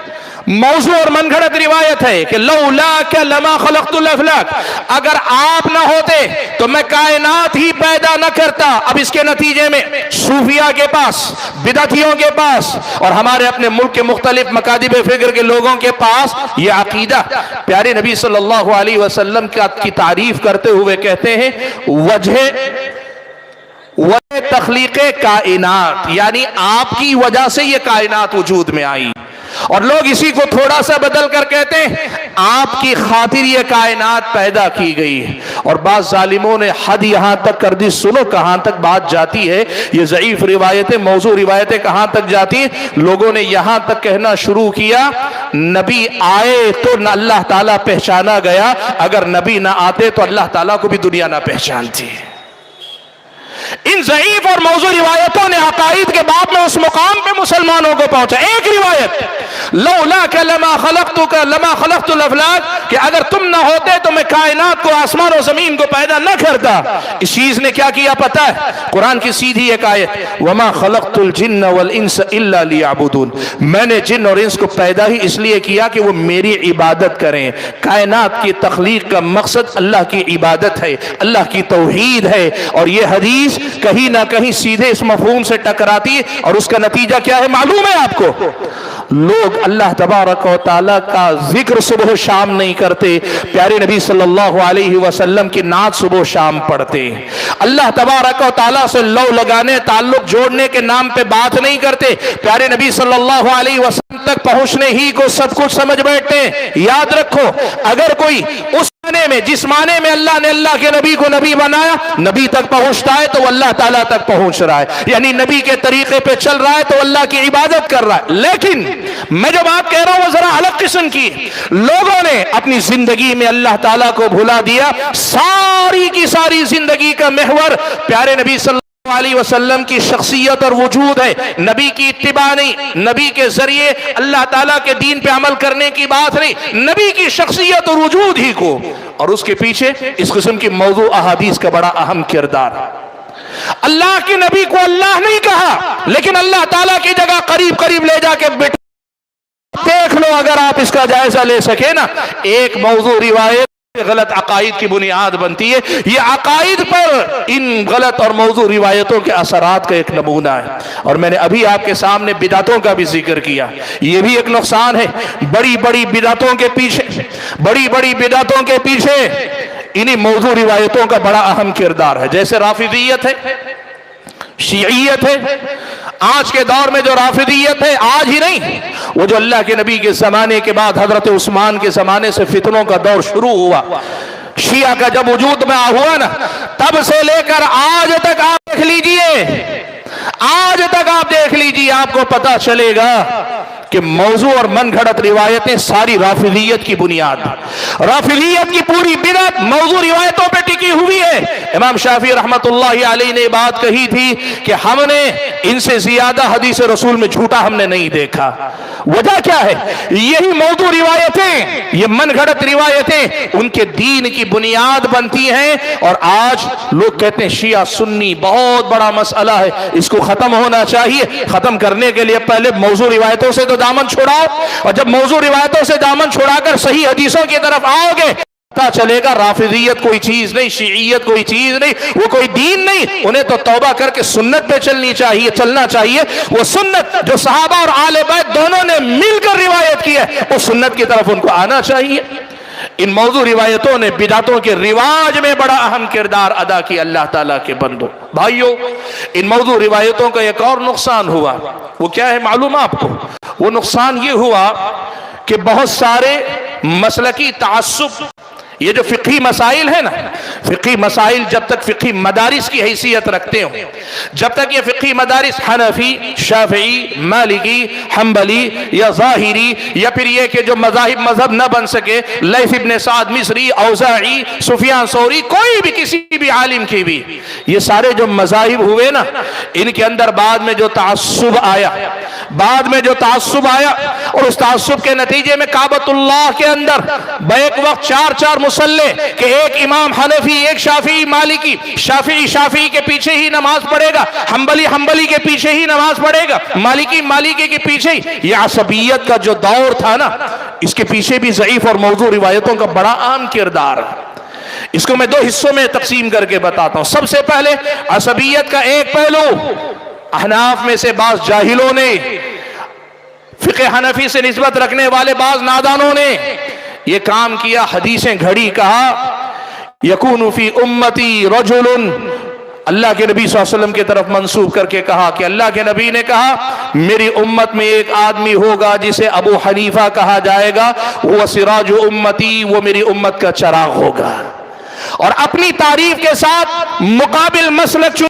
موضوع اور من گھڑت روایت ہے کہ لولاک لما خلقت الافلاک، اگر آپ نہ ہوتے تو میں کائنات ہی پیدا نہ کرتا۔ اب اس کے نتیجے میں صوفیہ کے پاس، بدعتیوں کے پاس اور ہمارے اپنے ملک کے مختلف مکاتب فکر کے لوگوں کے پاس یہ عقیدہ پیارے نبی صلی اللہ علیہ وسلم کی تعریف کرتے ہوئے کہتے ہیں وجہ تخلیق کائنات، یعنی آپ کی وجہ سے یہ کائنات وجود میں آئی۔ اور لوگ اسی کو تھوڑا سا بدل کر کہتے ہیں آپ کی خاطر یہ کائنات پیدا کی گئی ہے۔ اور بعض ظالموں نے حد یہاں تک کر دی، سنو کہاں تک بات جاتی ہے، یہ ضعیف روایتیں، موضوع روایتیں کہاں تک جاتی ہیں۔ لوگوں نے یہاں تک کہنا شروع کیا نبی آئے تو نہ اللہ تعالیٰ پہچانا گیا، اگر نبی نہ آتے تو اللہ تعالیٰ کو بھی دنیا نہ پہچانتی۔ ان ضعیف اور موضوع روایتوں نے عقائد کے باب میں اس مقام پہ مسلمانوں کو پہنچا۔ ایک روایت لولاک لما خلقت الافلاک کہ اگر تم نہ ہوتے تو میں کائنات کو، آسمان و زمین کو پیدا نہ کرتا۔ اس چیز نے کیا کیا پتہ ہے؟ قرآن کی سیدھی ایک آیت وما خلقت الجن والانس الا لیعبدون، میں نے جن اور انس کو پیدا ہی اس لیے کیا کہ وہ میری عبادت کریں۔ کائنات کی تخلیق کا مقصد اللہ کی عبادت ہے، اللہ کی توحید ہے، اور یہ حدیث کہیں نہ کہیں سیدھے اس مفہوم سے ٹکراتی ہے۔ اور اس کا نتیجہ کیا ہے معلوم ہے آپ کو؟ لوگ اللہ تبارک و تعالیٰ کا ذکر صبح و شام نہیں کرتے، پیارے نبی صلی اللہ علیہ وسلم کی نعت صبح و شام پڑھتے، اللہ تبارک و تعالیٰ سے لو لگانے، تعلق جوڑنے کے نام پہ بات نہیں کرتے، پیارے نبی صلی اللہ علیہ وسلم تک پہنچنے ہی کو سب کچھ سمجھ بیٹھتے ہیں۔ یاد رکھو اگر کوئی اس معنی میں، جس معنی میں اللہ نے اللہ کے نبی کو نبی بنایا، نبی تک پہنچتا ہے تو وہ اللہ تعالیٰ تک پہنچ رہا ہے، یعنی نبی کے طریقے پہ چل رہا ہے تو اللہ کی عبادت کر رہا ہے۔ لیکن میں جو بات کہہ رہا ہوں وہ ذرا الگ قسم کی، لوگوں نے اپنی زندگی میں اللہ تعالیٰ کو بھلا دیا، ساری کی ساری زندگی کا محور پیارے نبی صلی اللہ علیہ وسلم کی شخصیت اور وجود ہے، نبی کی اتباع نہیں، نبی کے ذریعے اللہ تعالیٰ کے دین پہ عمل کرنے کی بات نہیں، نبی کی شخصیت اور وجود ہی کو، اور اس کے پیچھے اس قسم کی موضوع احادیث کا بڑا اہم کردار۔ اللہ کے نبی کو اللہ نہیں کہا، لیکن اللہ تعالیٰ کی جگہ قریب قریب لے جا کے بیٹھا دیکھ لو، اگر آپ اس کا جائزہ لے سکے نا، ایک موضوع روایت غلط عقائد کی بنیاد بنتی ہے۔ یہ عقائد پر ان غلط اور موضوع روایتوں کے اثرات کا ایک نمونہ ہے۔ اور میں نے ابھی آپ کے سامنے بدعتوں کا بھی ذکر کیا، یہ بھی ایک نقصان ہے۔ بڑی بڑی بدعتوں کے پیچھے انہی موضوع روایتوں کا بڑا اہم کردار ہے، جیسے رافضیت ہے، شیعیت ہے۔ آج کے دور میں جو رافضیت ہے، آج ہی نہیں، وہ جو اللہ کے نبی کے زمانے کے بعد حضرت عثمان کے زمانے سے فتنوں کا دور شروع ہوا، شیعہ کا جب وجود میں ہوا نا، تب سے لے کر آج تک آپ دیکھ لیجئے، آپ کو پتہ چلے گا کہ موضوع اور من گھڑت روایتیں ساری رافضیت کی بنیاد، رافضیت کی پوری بدعت موضوع روایتوں پہ ٹکی ہوئی ہے۔ امام شافعی رحمت اللہ علیہ نے بات کہی تھی کہ ہم نے ان سے زیادہ حدیث رسول میں جھوٹا ہم نے نہیں دیکھا۔ وجہ کیا ہے؟ یہی موضوع روایتیں، یہ من گھڑت روایتیں ان کے دین کی بنیاد بنتی ہیں۔ اور آج لوگ کہتے ہیں شیعہ سنی بہت بڑا مسئلہ ہے، اس کو ختم ہونا چاہیے۔ ختم کرنے کے لیے پہلے موضوع روایتوں سے تو دامن چھوڑاؤ، اور جب موضوع روایتوں سے دامن چھوڑا کر صحیح حدیثوں کی طرف آؤ گے پتہ چلے گا رافضیت کوئی چیز نہیں، شیعیت کوئی چیز نہیں، وہ کوئی دین نہیں۔ انہیں تو توبہ کر کے سنت پہ چلنا چاہیے، وہ سنت جو صحابہ اور آل بیت دونوں نے مل کر روایت کی ہے، اس سنت کی طرف ان کو آنا چاہیے۔ ان موضوع روایتوں نے بدعتوں کے رواج میں بڑا اہم کردار ادا کیا۔ اللہ تعالیٰ کے بندوں بھائیوں، ان موضوع روایتوں کا ایک اور نقصان ہوا، وہ کیا ہے معلوم آپ کو؟ وہ نقصان یہ ہوا کہ بہت سارے مسلکی تعصب، یہ جو فقہی مسائل ہیں نا، فقہی مسائل جب تک فقہی مدارس کی حیثیت رکھتے ہوں، جب تک یہ فقہی مدارس حنفی، شافعی، مالکی، حنبلی یا ظاہری، یا پھر یہ کہ جو مذہب نہ بن سکے، لیث ابن سعد مصری، اوزاعی، سفیان ثوری، کوئی بھی کسی بھی عالم کی بھی، یہ سارے جو مذاہب ہوئے نا، ان کے اندر بعد میں جو تعصب آیا، اور اس تعصب کے نتیجے میں کعبۃ اللہ کے اندر بیک وقت چار مصلے کہ ایک امام حنفی، ایک شافعی مالکی، شافعی کے پیچھے ہی نماز پڑھے گا، حنبلی کے پیچھے ہی نماز پڑھے گا، مالکی کے پیچھے ہی، یہ عصبیت کا جو دور تھا نا، اس کے پیچھے بھی ضعیف اور موضوع روایتوں کا بڑا اہم کردار ہے۔ اس کو میں دو حصوں میں تقسیم کر کے بتاتا ہوں۔ سب سے پہلے عصبیت کا ایک پہلو، احناف میں سے بعض جاہلوں نے، فقہ حنفی سے نسبت رکھنے والے بعض نادانوں نے یہ کام کیا، حدیثیں گھڑی، کہا یکون فی امتی رجل، اللہ کے نبی صلی اللہ علیہ وسلم کی طرف منسوب کر کے کہا کہ اللہ کے نبی نے کہا میری امت میں ایک آدمی ہوگا جسے ابو حنیفہ کہا جائے گا، وہ سراج امتی، وہ میری امت کا چراغ ہوگا، اور اپنی تعریف کے ساتھ مقابل مسلک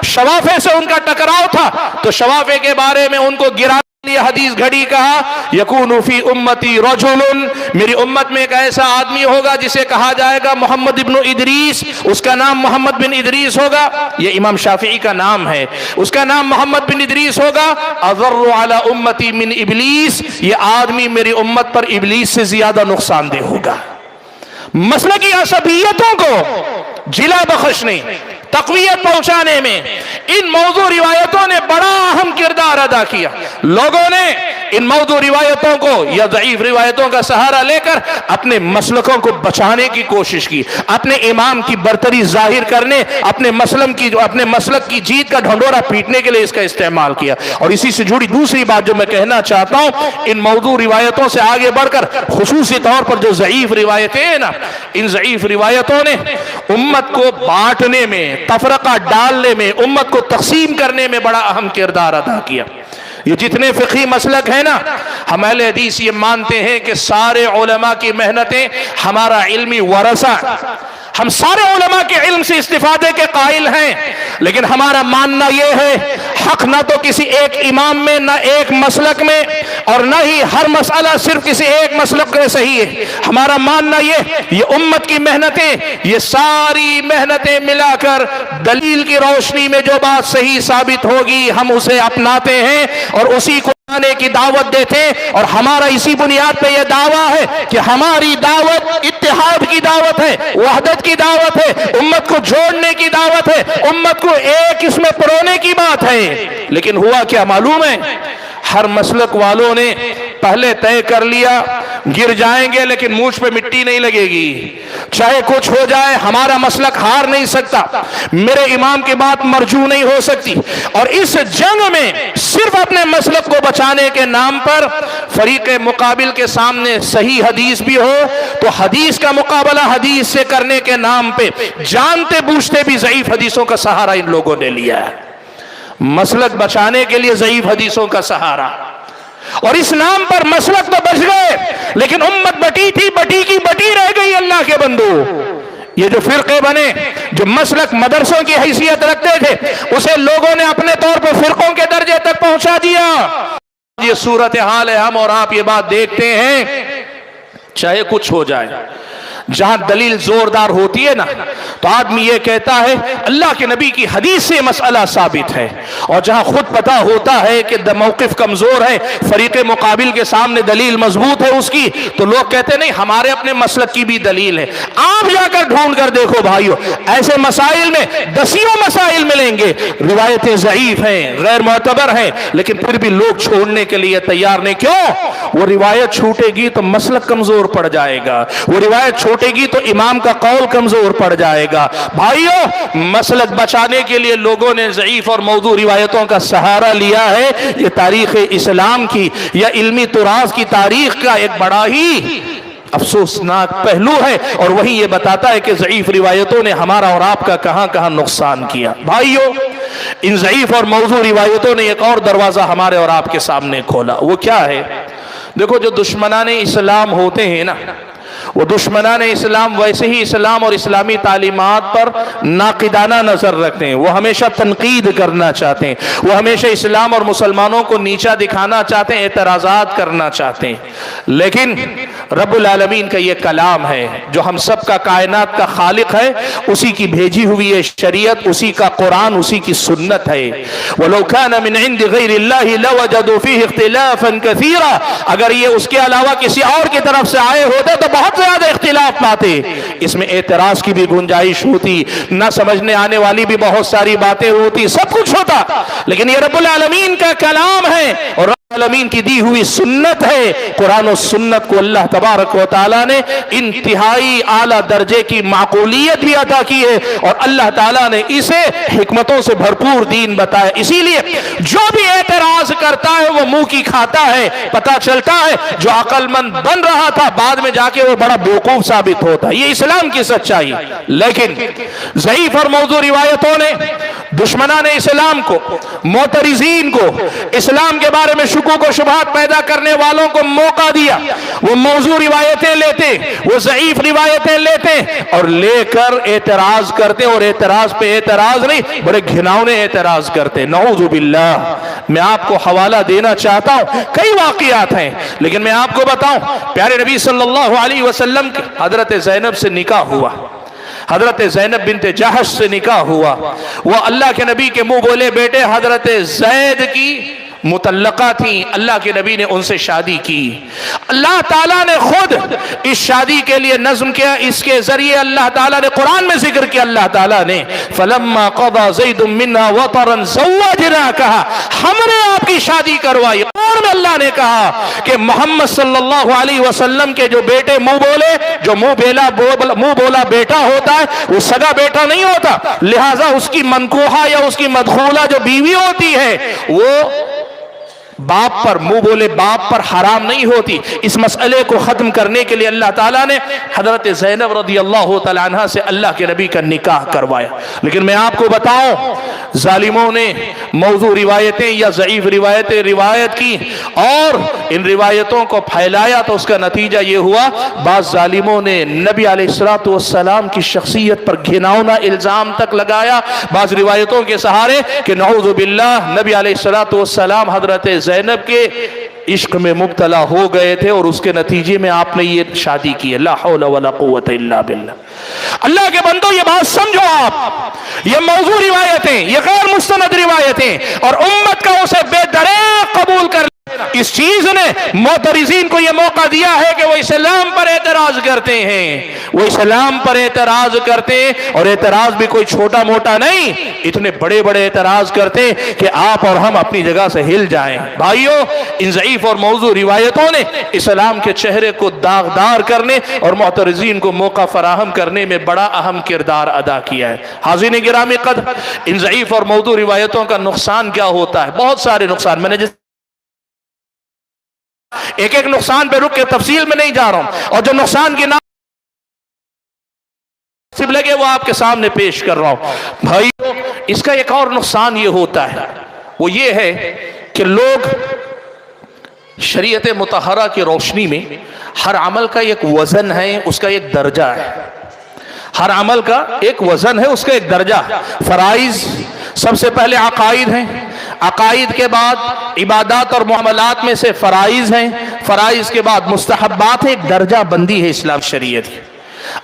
شوافے سے ان کا ٹکراؤ تھا، تو شوافے کے بارے میں ان کو گرا یہ حدیث گھڑی، کہا یکون فی امتی رجل، میری امت میں ایک ایسا آدمی ہوگا جسے کہا جائے گا محمد ابن ادریس، اس کا نام محمد بن ادریس ہوگا، یہ امام شافعی کا نام ہے، اس کا نام محمد بن ادریس ہوگا، اضر علی امتی من ابلیس، یہ آدمی میری امت پر ابلیس سے زیادہ نقصان دہ ہوگا۔ مسلکی عصبیتوں کو جلا بخشنے، تقویت پہنچانے میں ان موضوع روایتوں نے بڑا اہم کردار ادا کیا۔ لوگوں نے ان موضوع روایتوں کو یا ضعیف روایتوں کا سہارا لے کر اپنے مسلکوں کو بچانے کی کوشش کی، اپنے امام کی برتری ظاہر کرنے، اپنے مسلک کی جیت کا ڈھنڈورا پیٹنے کے لیے اس کا استعمال کیا۔ اور اسی سے جڑی دوسری بات جو میں کہنا چاہتا ہوں، ان موضوع روایتوں سے آگے بڑھ کر خصوصی طور پر جو ضعیف روایتیں ہیں نا، ان ضعیف روایتوں نے امت کو بانٹنے میں، تفرقہ ڈالنے میں، امت کو تقسیم کرنے میں بڑا اہم کردار ادا کیا۔ یہ جتنے فقہی مسلک ہیں نا، ہم اہل حدیث یہ مانتے ہیں کہ سارے علماء کی محنتیں ہمارا علمی ورثہ، ہم سارے علماء کے علم سے استفادے کے قائل ہیں، لیکن ہمارا ماننا یہ ہے حق نہ تو کسی ایک امام میں، نہ ایک مسلک میں، اور نہ ہی ہر مسئلہ صرف کسی ایک مسلک میں صحیح ہے۔ ہمارا ماننا یہ امت کی محنتیں، یہ ساری محنتیں ملا کر دلیل کی روشنی میں جو بات صحیح ثابت ہوگی ہم اسے اپناتے ہیں اور اسی کو آنے کی دعوت دیتے ہیں، اور ہمارا اسی بنیاد پہ یہ دعویٰ ہے کہ ہماری دعوت اتحاد کی دعوت ہے، وحدت کی دعوت ہے، امت کو جوڑنے کی دعوت ہے، امت کو ایک اس میں پرونے کی بات ہے۔ لیکن ہوا کیا معلوم ہے؟ ہر مسلک والوں نے پہلے طے کر لیا گر جائیں گے لیکن مونچھ پہ مٹی نہیں لگے گی، چاہے کچھ ہو جائے ہمارا مسلک ہار نہیں سکتا، میرے امام کی بات مرجو نہیں ہو سکتی۔ اور اس جنگ میں صرف اپنے مسلک کو بچانے کے نام پر فریق مقابل کے سامنے صحیح حدیث بھی ہو تو حدیث کا مقابلہ حدیث سے کرنے کے نام پہ جانتے بوجھتے بھی ضعیف حدیثوں کا سہارا ان لوگوں نے لیا ہے، مسلک بچانے کے لیے ضعیف حدیثوں کا سہارا، اور اس نام پر مسلک تو بچ گئے لیکن امت بٹی تھی، بٹی کی بٹی رہ گئی۔ اللہ کے بندو، یہ جو فرقے بنے، جو مسلک مدرسوں کی حیثیت رکھتے تھے، اسے لوگوں نے اپنے طور پر فرقوں کے درجے تک پہنچا دیا۔ یہ صورتحال ہے، ہم اور آپ یہ بات دیکھتے ہیں، چاہے کچھ ہو جائے، جہاں دلیل زوردار ہوتی ہے نا تو آدمی یہ کہتا ہے اللہ کے نبی کی حدیث سے مسئلہ ثابت ہے، اور جہاں خود پتا ہوتا ہے کہ موقف کمزور ہے، فریق مقابل کے سامنے دلیل مضبوط ہے اس کی، تو لوگ کہتے نہیں ہمارے اپنے مسلک کی بھی دلیل ہے۔ آپ جا کر ڈھونڈ کر دیکھو بھائیو، ایسے مسائل میں دسیوں مسائل ملیں گے، روایتیں ضعیف ہیں، غیر معتبر ہیں، لیکن پھر بھی لوگ چھوڑنے کے لیے تیار نہیں۔ کیوں؟ وہ روایت چھوٹے گی تو مسلک کمزور پڑ جائے گا، وہ روایت چھوٹے گی تو امام کا قول کمزور پڑ جائے گا۔ بھائیو، مسلک بچانے کے لیے لوگوں نے ضعیف اور موضوع روایتوں کا سہارا لیا ہے، یہ تاریخ اسلام کی یا علمی تراث کی تاریخ کا ایک بڑا ہی افسوسناک پہلو ہے، اور وہی یہ بتاتا ہے کہ ضعیف روایتوں نے ہمارا اور آپ کا کہاں کہاں نقصان کیا۔ بھائیو، ان ضعیف اور موضوع روایتوں نے ایک اور دروازہ ہمارے اور آپ کے سامنے کھولا، وہ کیا ہے؟ دیکھو، جو دشمنان اسلام ہوتے ہیں نا، وہ دشمنان اسلام ویسے ہی اسلام اور اسلامی تعلیمات پر ناقدانہ نظر رکھتے ہیں، وہ ہمیشہ تنقید کرنا چاہتے ہیں، وہ ہمیشہ اسلام اور مسلمانوں کو نیچا دکھانا چاہتے ہیں، اعتراضات کرنا چاہتے ہیں۔ لیکن رب العالمین کا یہ کلام ہے جو ہم سب کا کائنات کا خالق ہے، اسی کی بھیجی ہوئی ہے شریعت، اسی کا قرآن، اسی کی سنت ہے۔ وَلَوْ كَانَ مِنْ عِنْدِ غَيْرِ اللَّهِ لَوَجَدُوا فِيهِ اخْتِلَافًا كَثِيرًا، اگر یہ اس کے علاوہ کسی اور کی طرف سے آئے ہوتے تو بہت زیادہ اختلاف پاتے، اس میں اعتراض کی بھی گنجائش ہوتی، نہ سمجھنے آنے والی بھی بہت ساری باتیں ہوتی، سب کچھ ہوتا، لیکن یہ رب العالمین کا کلام ہے اور رب العالمین کی دی ہوئی سنت ہے۔ قرآن و سنت کو اللہ تبارک و تعالیٰ نے انتہائی اعلیٰ درجے کی معقولیت بھی عطا کی ہے اور اللہ تعالیٰ نے اسے حکمتوں سے بھرپور دین بتایا۔ اسی لیے جو بھی اعتراض کرتا ہے وہ منہ کی کھاتا ہے، پتہ چلتا ہے جو عقل مند بن رہا تھا بعد میں جا کے وہ بڑا بیوقوف ثابت ہوتا ہے۔ یہ اسلام کی سچائی۔ لیکن ضعیف اور موضوع روایتوں نے دشمنان اسلام کو، معترضین کو، اسلام کے بارے میں شکوک و شبہات پیدا کرنے والوں کو موقع دیا۔ وہ موضوع روایتیں لیتے، وہ ضعیف روایتیں لیتے اور لے کر اعتراض کرتے، اور اعتراض پہ اعتراض نہیں، بڑے گھناؤنے اعتراض کرتے۔ نعوذ باللہ۔ میں آپ کو حوالہ دینا چاہتا ہوں، کئی واقعات ہیں لیکن میں آپ کو بتاؤں، پیارے نبی صلی اللہ علیہ وسلم کے حضرت زینب سے نکاح ہوا، حضرت زینب بنت جحش سے نکاح ہوا، وہ اللہ کے نبی کے منہ بولے بیٹے حضرت زید کی مطلقہ تھیں، اللہ کے نبی نے ان سے شادی کی۔ اللہ تعالیٰ نے خود اس شادی کے لیے نظم کیا، اس کے ذریعے اللہ تعالیٰ نے قرآن میں ذکر کیا، اللہ تعالیٰ نے فَلَمَّا قَضَى زَيْدٌ مِّنَّا وَطَرًا زَوَّجْنَا کہا، ہم نے آپ کی شادی کروائی۔ قرآن میں اللہ نے کہا کہ محمد صلی اللہ علیہ وسلم کے جو بیٹے منہ بولے، جو منہ بولا بیٹا ہوتا ہے وہ سگا بیٹا نہیں ہوتا، لہٰذا اس کی منکوحہ یا اس کی مدخولہ جو بیوی ہوتی ہے وہ باپ پر، منہ بولے باپ پر حرام نہیں ہوتی۔ اس مسئلے کو ختم کرنے کے لیے اللہ تعالیٰ نے حضرت زینب رضی اللہ تعالیٰ عنہ سے اللہ کے نبی کا نکاح کروایا۔ لیکن میں آپ کو بتاؤں، ظالموں نے موضوع روایتیں یا ضعیف روایتیں روایت کی اور ان روایتوں کو پھیلایا تو اس کا نتیجہ یہ ہوا، بعض ظالموں نے نبی علیہ السلام کی شخصیت پر گھناؤنا الزام تک لگایا بعض روایتوں کے سہارے کہ نعوذ باللہ نبی علیہ السلام حضرت زینب کے عشق میں مبتلا ہو گئے تھے اور اس کے نتیجے میں آپ نے یہ شادی کی۔ لا حول ولا قوت الا باللہ۔ اللہ کے بندو یہ بات سمجھو، آپ یہ موضوع روایتیں، یہ غیر مستند روایتیں اور امت کا اسے بے دریغ قبول کر اس چیز نے معترضین کو یہ موقع دیا ہے کہ وہ اسلام پر اعتراض کرتے ہیں، وہ اسلام پر اعتراض کرتے ہیں اور اعتراض بھی کوئی چھوٹا موٹا نہیں، اتنے بڑے بڑے اعتراض کرتے ہیں کہ آپ اور ہم اپنی جگہ سے ہل جائیں۔ بھائیو، ان ضعیف اور موضوع روایتوں نے اسلام کے چہرے کو داغدار کرنے اور معترضین کو موقع فراہم کرنے میں بڑا اہم کردار ادا کیا ہے۔ حاضرین گرامی قدر، ان ضعیف اور موضوع روایتوں کا نقصان کیا ہوتا ہے؟ بہت سارے نقصان، میں نے ایک ایک نقصان پہ رک کے تفصیل میں نہیں جا رہا ہوں، اور جو نقصان کی نام لگے وہ آپ کے سامنے پیش کر رہا ہوں۔ بھائیو، اس کا ایک اور نقصان یہ ہوتا ہے، وہ یہ ہے کہ لوگ شریعت مطہرہ کی روشنی میں ہر عمل کا ایک وزن ہے، اس کا ایک درجہ ہے، ہر عمل کا ایک وزن ہے، اس کا ایک درجہ۔ فرائض سب سے پہلے عقائد ہیں، عقائد کے بعد عبادات اور معاملات میں سے فرائض ہیں، فرائض کے بعد مستحبات ہیں، ایک درجہ بندی ہے اسلام شریعت کی۔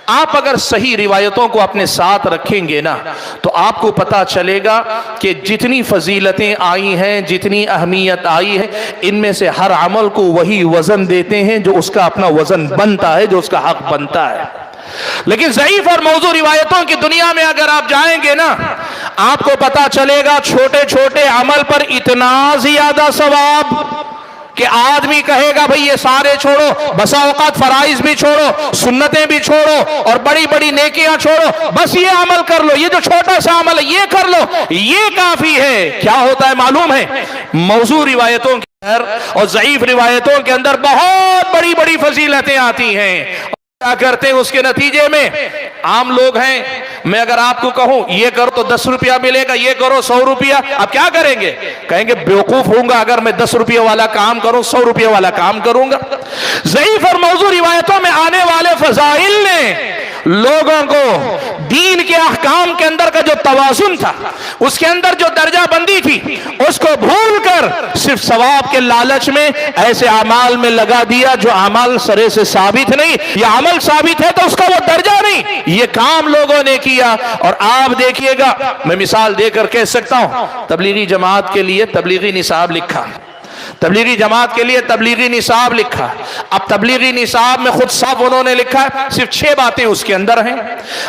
آپ اگر صحیح روایتوں کو اپنے ساتھ رکھیں گے نا تو آپ کو پتا چلے گا کہ جتنی فضیلتیں آئی ہیں، جتنی اہمیت آئی ہے، ان میں سے ہر عمل کو وہی وزن دیتے ہیں جو اس کا اپنا وزن بنتا ہے، جو اس کا حق بنتا ہے۔ لیکن ضعیف اور موضوع روایتوں کی دنیا میں اگر آپ جائیں گے نا، آپ کو پتا چلے گا چھوٹے چھوٹے عمل پر اتنا زیادہ ثواب کہ آدمی کہے گا بھئی یہ سارے چھوڑو، بسا اوقات فرائض بھی چھوڑو، سنتیں بھی چھوڑو اور بڑی بڑی نیکیاں چھوڑو، بس یہ عمل کر لو، یہ جو چھوٹا سا عمل ہے یہ کر لو، یہ کافی ہے۔ کیا ہوتا ہے معلوم ہے؟ موضوع روایتوں کے اندر اور ضعیف روایتوں کے اندر بہت بڑی بڑی فضیلتیں آتی ہیں، کیا کرتے ہیں اس کے نتیجے میں؟ عام لوگ ہیں، میں اگر آپ کو کہوں یہ کرو تو 10 روپیہ ملے گا، یہ کرو 100 روپیہ، آپ کیا کریں گے؟ کہیں گے بیوقوف ہوں گا اگر میں 10 روپیہ والا کام کروں 100 روپیہ والا کام کروں گا۔ ضعیف اور موضوع روایتوں میں آنے والے فضائل نے لوگوں کو دین کے احکام کے اندر کا جو توازن تھا، اس کے اندر جو درجہ بندی تھی، اس کو بھول کر صرف ثواب کے لالچ میں ایسے اعمال میں لگا دیا جو اعمال سرے سے ثابت نہیں۔ یہ عمل ثابت ہے تو اس کا وہ درجہ نہیں، یہ کام لوگوں نے کیا۔ اور آپ دیکھیے گا، میں مثال دے کر کہہ سکتا ہوں، تبلیغی جماعت کے لیے تبلیغی نصاب لکھا، تبلیغی جماعت کے لیے تبلیغی نصاب لکھا۔ اب تبلیغی نصاب میں خود صاف انہوں نے لکھا صرف 6 باتیں اس کے اندر ہیں،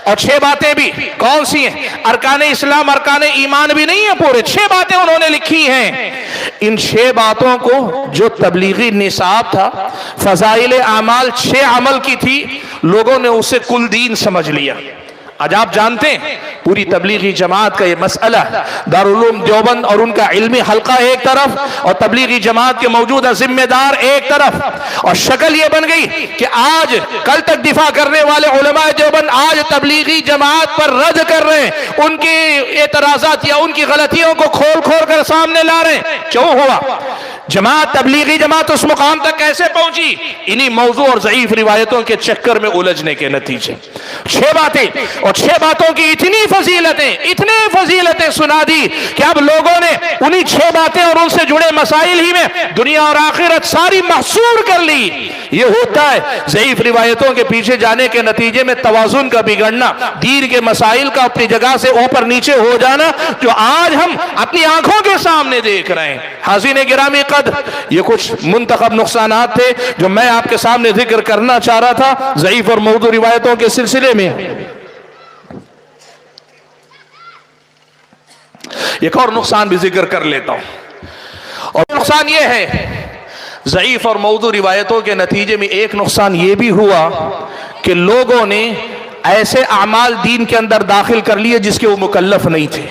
اور 6 باتیں بھی کون سی ہیں؟ ارکان اسلام، ارکان ایمان بھی نہیں ہیں، پورے 6 باتیں انہوں نے لکھی ہیں۔ ان 6 باتوں کو جو تبلیغی نصاب تھا، فضائل اعمال 6 عمل کی تھی، لوگوں نے اسے کل دین سمجھ لیا۔ آج آپ جانتے ہیں پوری تبلیغی جماعت کا یہ مسئلہ، دارالعلوم دیوبند اور ان کا علمی حلقہ ایک طرف، اور تبلیغی جماعت کے موجودہ ذمہ دار ایک طرف، اور شکل یہ بن گئی کہ آج کل تک دفاع کرنے والے علماء دیوبند آج تبلیغی جماعت پر رد کر رہے ہیں، ان کی اعتراضات یا ان کی غلطیوں کو کھول کھول کر سامنے لا رہے ہیں۔ کیوں ہوا؟ جماعت تبلیغی جماعت اس مقام تک کیسے پہنچی؟ انہی موضوع اور ضعیف روایتوں کے چکر میں الجھنے کے نتیجے۔ 6 باتیں، اور 6 باتوں کی اتنی فضیلتیں سنا دی کہ اب لوگوں نے انہی 6 باتیں اور ان سے جڑے مسائل ہی میں دنیا اور آخرت ساری محصور کر لی۔ یہ ہوتا ہے ضعیف روایتوں کے پیچھے جانے کے نتیجے میں توازن کا بگڑنا، دین کے مسائل کا اپنی جگہ سے اوپر نیچے ہو جانا، جو آج ہم اپنی آنکھوں کے سامنے دیکھ رہے ہیں۔ حاضرین گرامی قدر، یہ کچھ منتخب نقصانات تھے جو میں آپ کے سامنے ذکر کرنا چاہ رہا تھا ضعیف اور موضوع روایتوں کے سلسلے میں۔ ایک اور نقصان بھی ذکر کر لیتا ہوں، اور نقصان یہ ہے ضعیف اور موضوع روایتوں کے نتیجے میں ایک نقصان یہ بھی ہوا کہ لوگوں نے ایسے اعمال دین کے اندر داخل کر لیے جس کے وہ مکلف نہیں تھے۔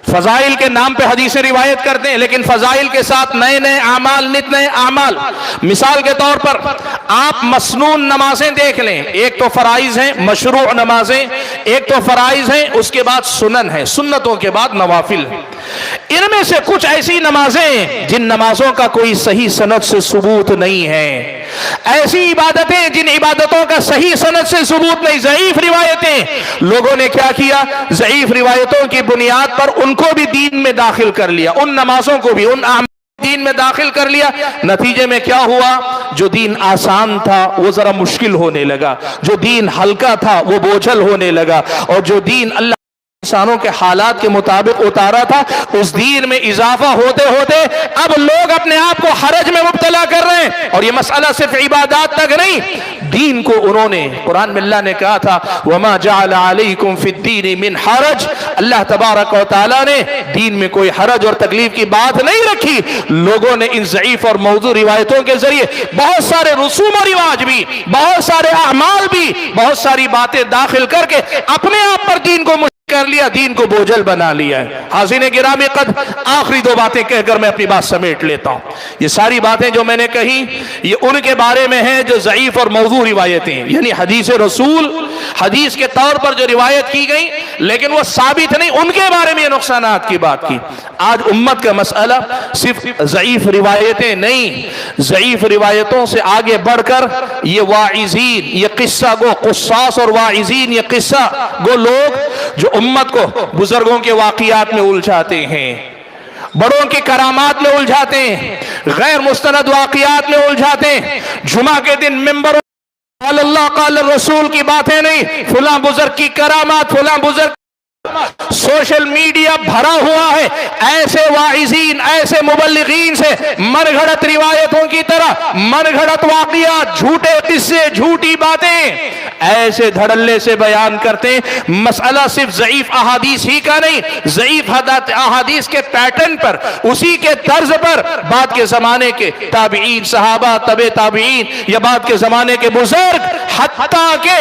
فضائل کے نام پہ حدیثیں روایت کرتے ہیں، لیکن فضائل کے ساتھ نئے نئے اعمال، نت نئے اعمال۔ مثال کے طور پر آپ مسنون نمازیں دیکھ لیں، ایک تو فرائض ہیں مشروع نمازیں، ایک تو فرائض ہیں، اس کے بعد سنن ہیں، سنتوں کے بعد نوافل ہیں۔ ان میں سے کچھ ایسی نمازیں جن نمازوں کا کوئی صحیح سند سے ثبوت نہیں ہے، ایسی عبادتیں جن عبادتوں کا صحیح سند سے ثبوت نہیں، ضعیف روایتیں۔ لوگوں نے کیا کیا؟ ضعیف روایتوں کی بنیاد پر ان کو بھی دین میں داخل کر لیا، ان نمازوں کو بھی، ان دین میں داخل کر لیا۔ نتیجے میں کیا ہوا؟ جو دین آسان تھا وہ ذرا مشکل ہونے لگا، جو دین ہلکا تھا وہ بوجھل ہونے لگا، اور جو دین اللہ انسانوں کے حالات کے مطابق اتارا تھا اس دین میں اضافہ ہوتے ہوتے اب لوگ اپنے آپ کو حرج میں مبتلا کر رہے ہیں۔ اور یہ مسئلہ صرف عبادات تک نہیں، دین کو انہوں نے، قرآن میں اللہ نے کہا تھا وَمَا جَعَلَ عَلَيْكُمْ فِي الدِّينِ مِنْ حَرَج، اللہ تبارک و تعالیٰ نے دین میں کوئی حرج اور تکلیف کی بات نہیں رکھی۔ لوگوں نے ان ضعیف اور موضوع روایتوں کے ذریعے بہت سارے رسوم و رواج بھی، بہت سارے اعمال بھی، بہت ساری باتیں داخل کر کے اپنے آپ پر دین کو کر لیا، دین کو بوجھل بنا لیا ہے۔ حاضرین گرامی قدر، آخری 2 باتیں کہہ کر میں اپنی بات سمیٹ لیتا ہوں۔ یہ ساری باتیں جو میں نے کہی یہ ان کے بارے میں ہیں جو ضعیف اور موضوع روایتیں ہیں، یعنی حدیث رسول، حدیث کے طور پر جو روایت کی گئی لیکن وہ ثابت نہیں، ان کے بارے میں یہ نقصانات کی بات کی۔ آج امت کا مسئلہ صرف ضعیف روایتیں نہیں، ضعیف روایتوں سے آگے بڑھ کر یہ واعظین، یہ قصہ گو قصاص اور واعظین، یہ قصہ گو لوگ جو امت کو بزرگوں کے واقعات میں الجھاتے ہیں، بڑوں کی کرامات میں الجھاتے ہیں، غیر مستند واقعات میں الجھاتے ہیں۔ جمعہ کے دن ممبروں قال اللہ قال الرسول کی باتیں نہیں، فلاں بزرگ کی کرامات، فلاں بزرگ سوشل میڈیا بھرا ہوا ہے ایسے واعظین، ایسے مبلغین سے من گھڑت روایتوں کی طرح، من گھڑت واقعات، جھوٹے قصے، جھوٹی باتیں ایسے دھڑلے سے بیان کرتے ہیں۔ مسئلہ صرف ضعیف احادیث ہی کا نہیں، ضعیف احادیث کے پیٹرن پر، اسی کے طرز پر بعد کے زمانے کے تابعین، صحابہ، تبع تابعین یا بعد کے زمانے کے بزرگ، حتیٰ کہ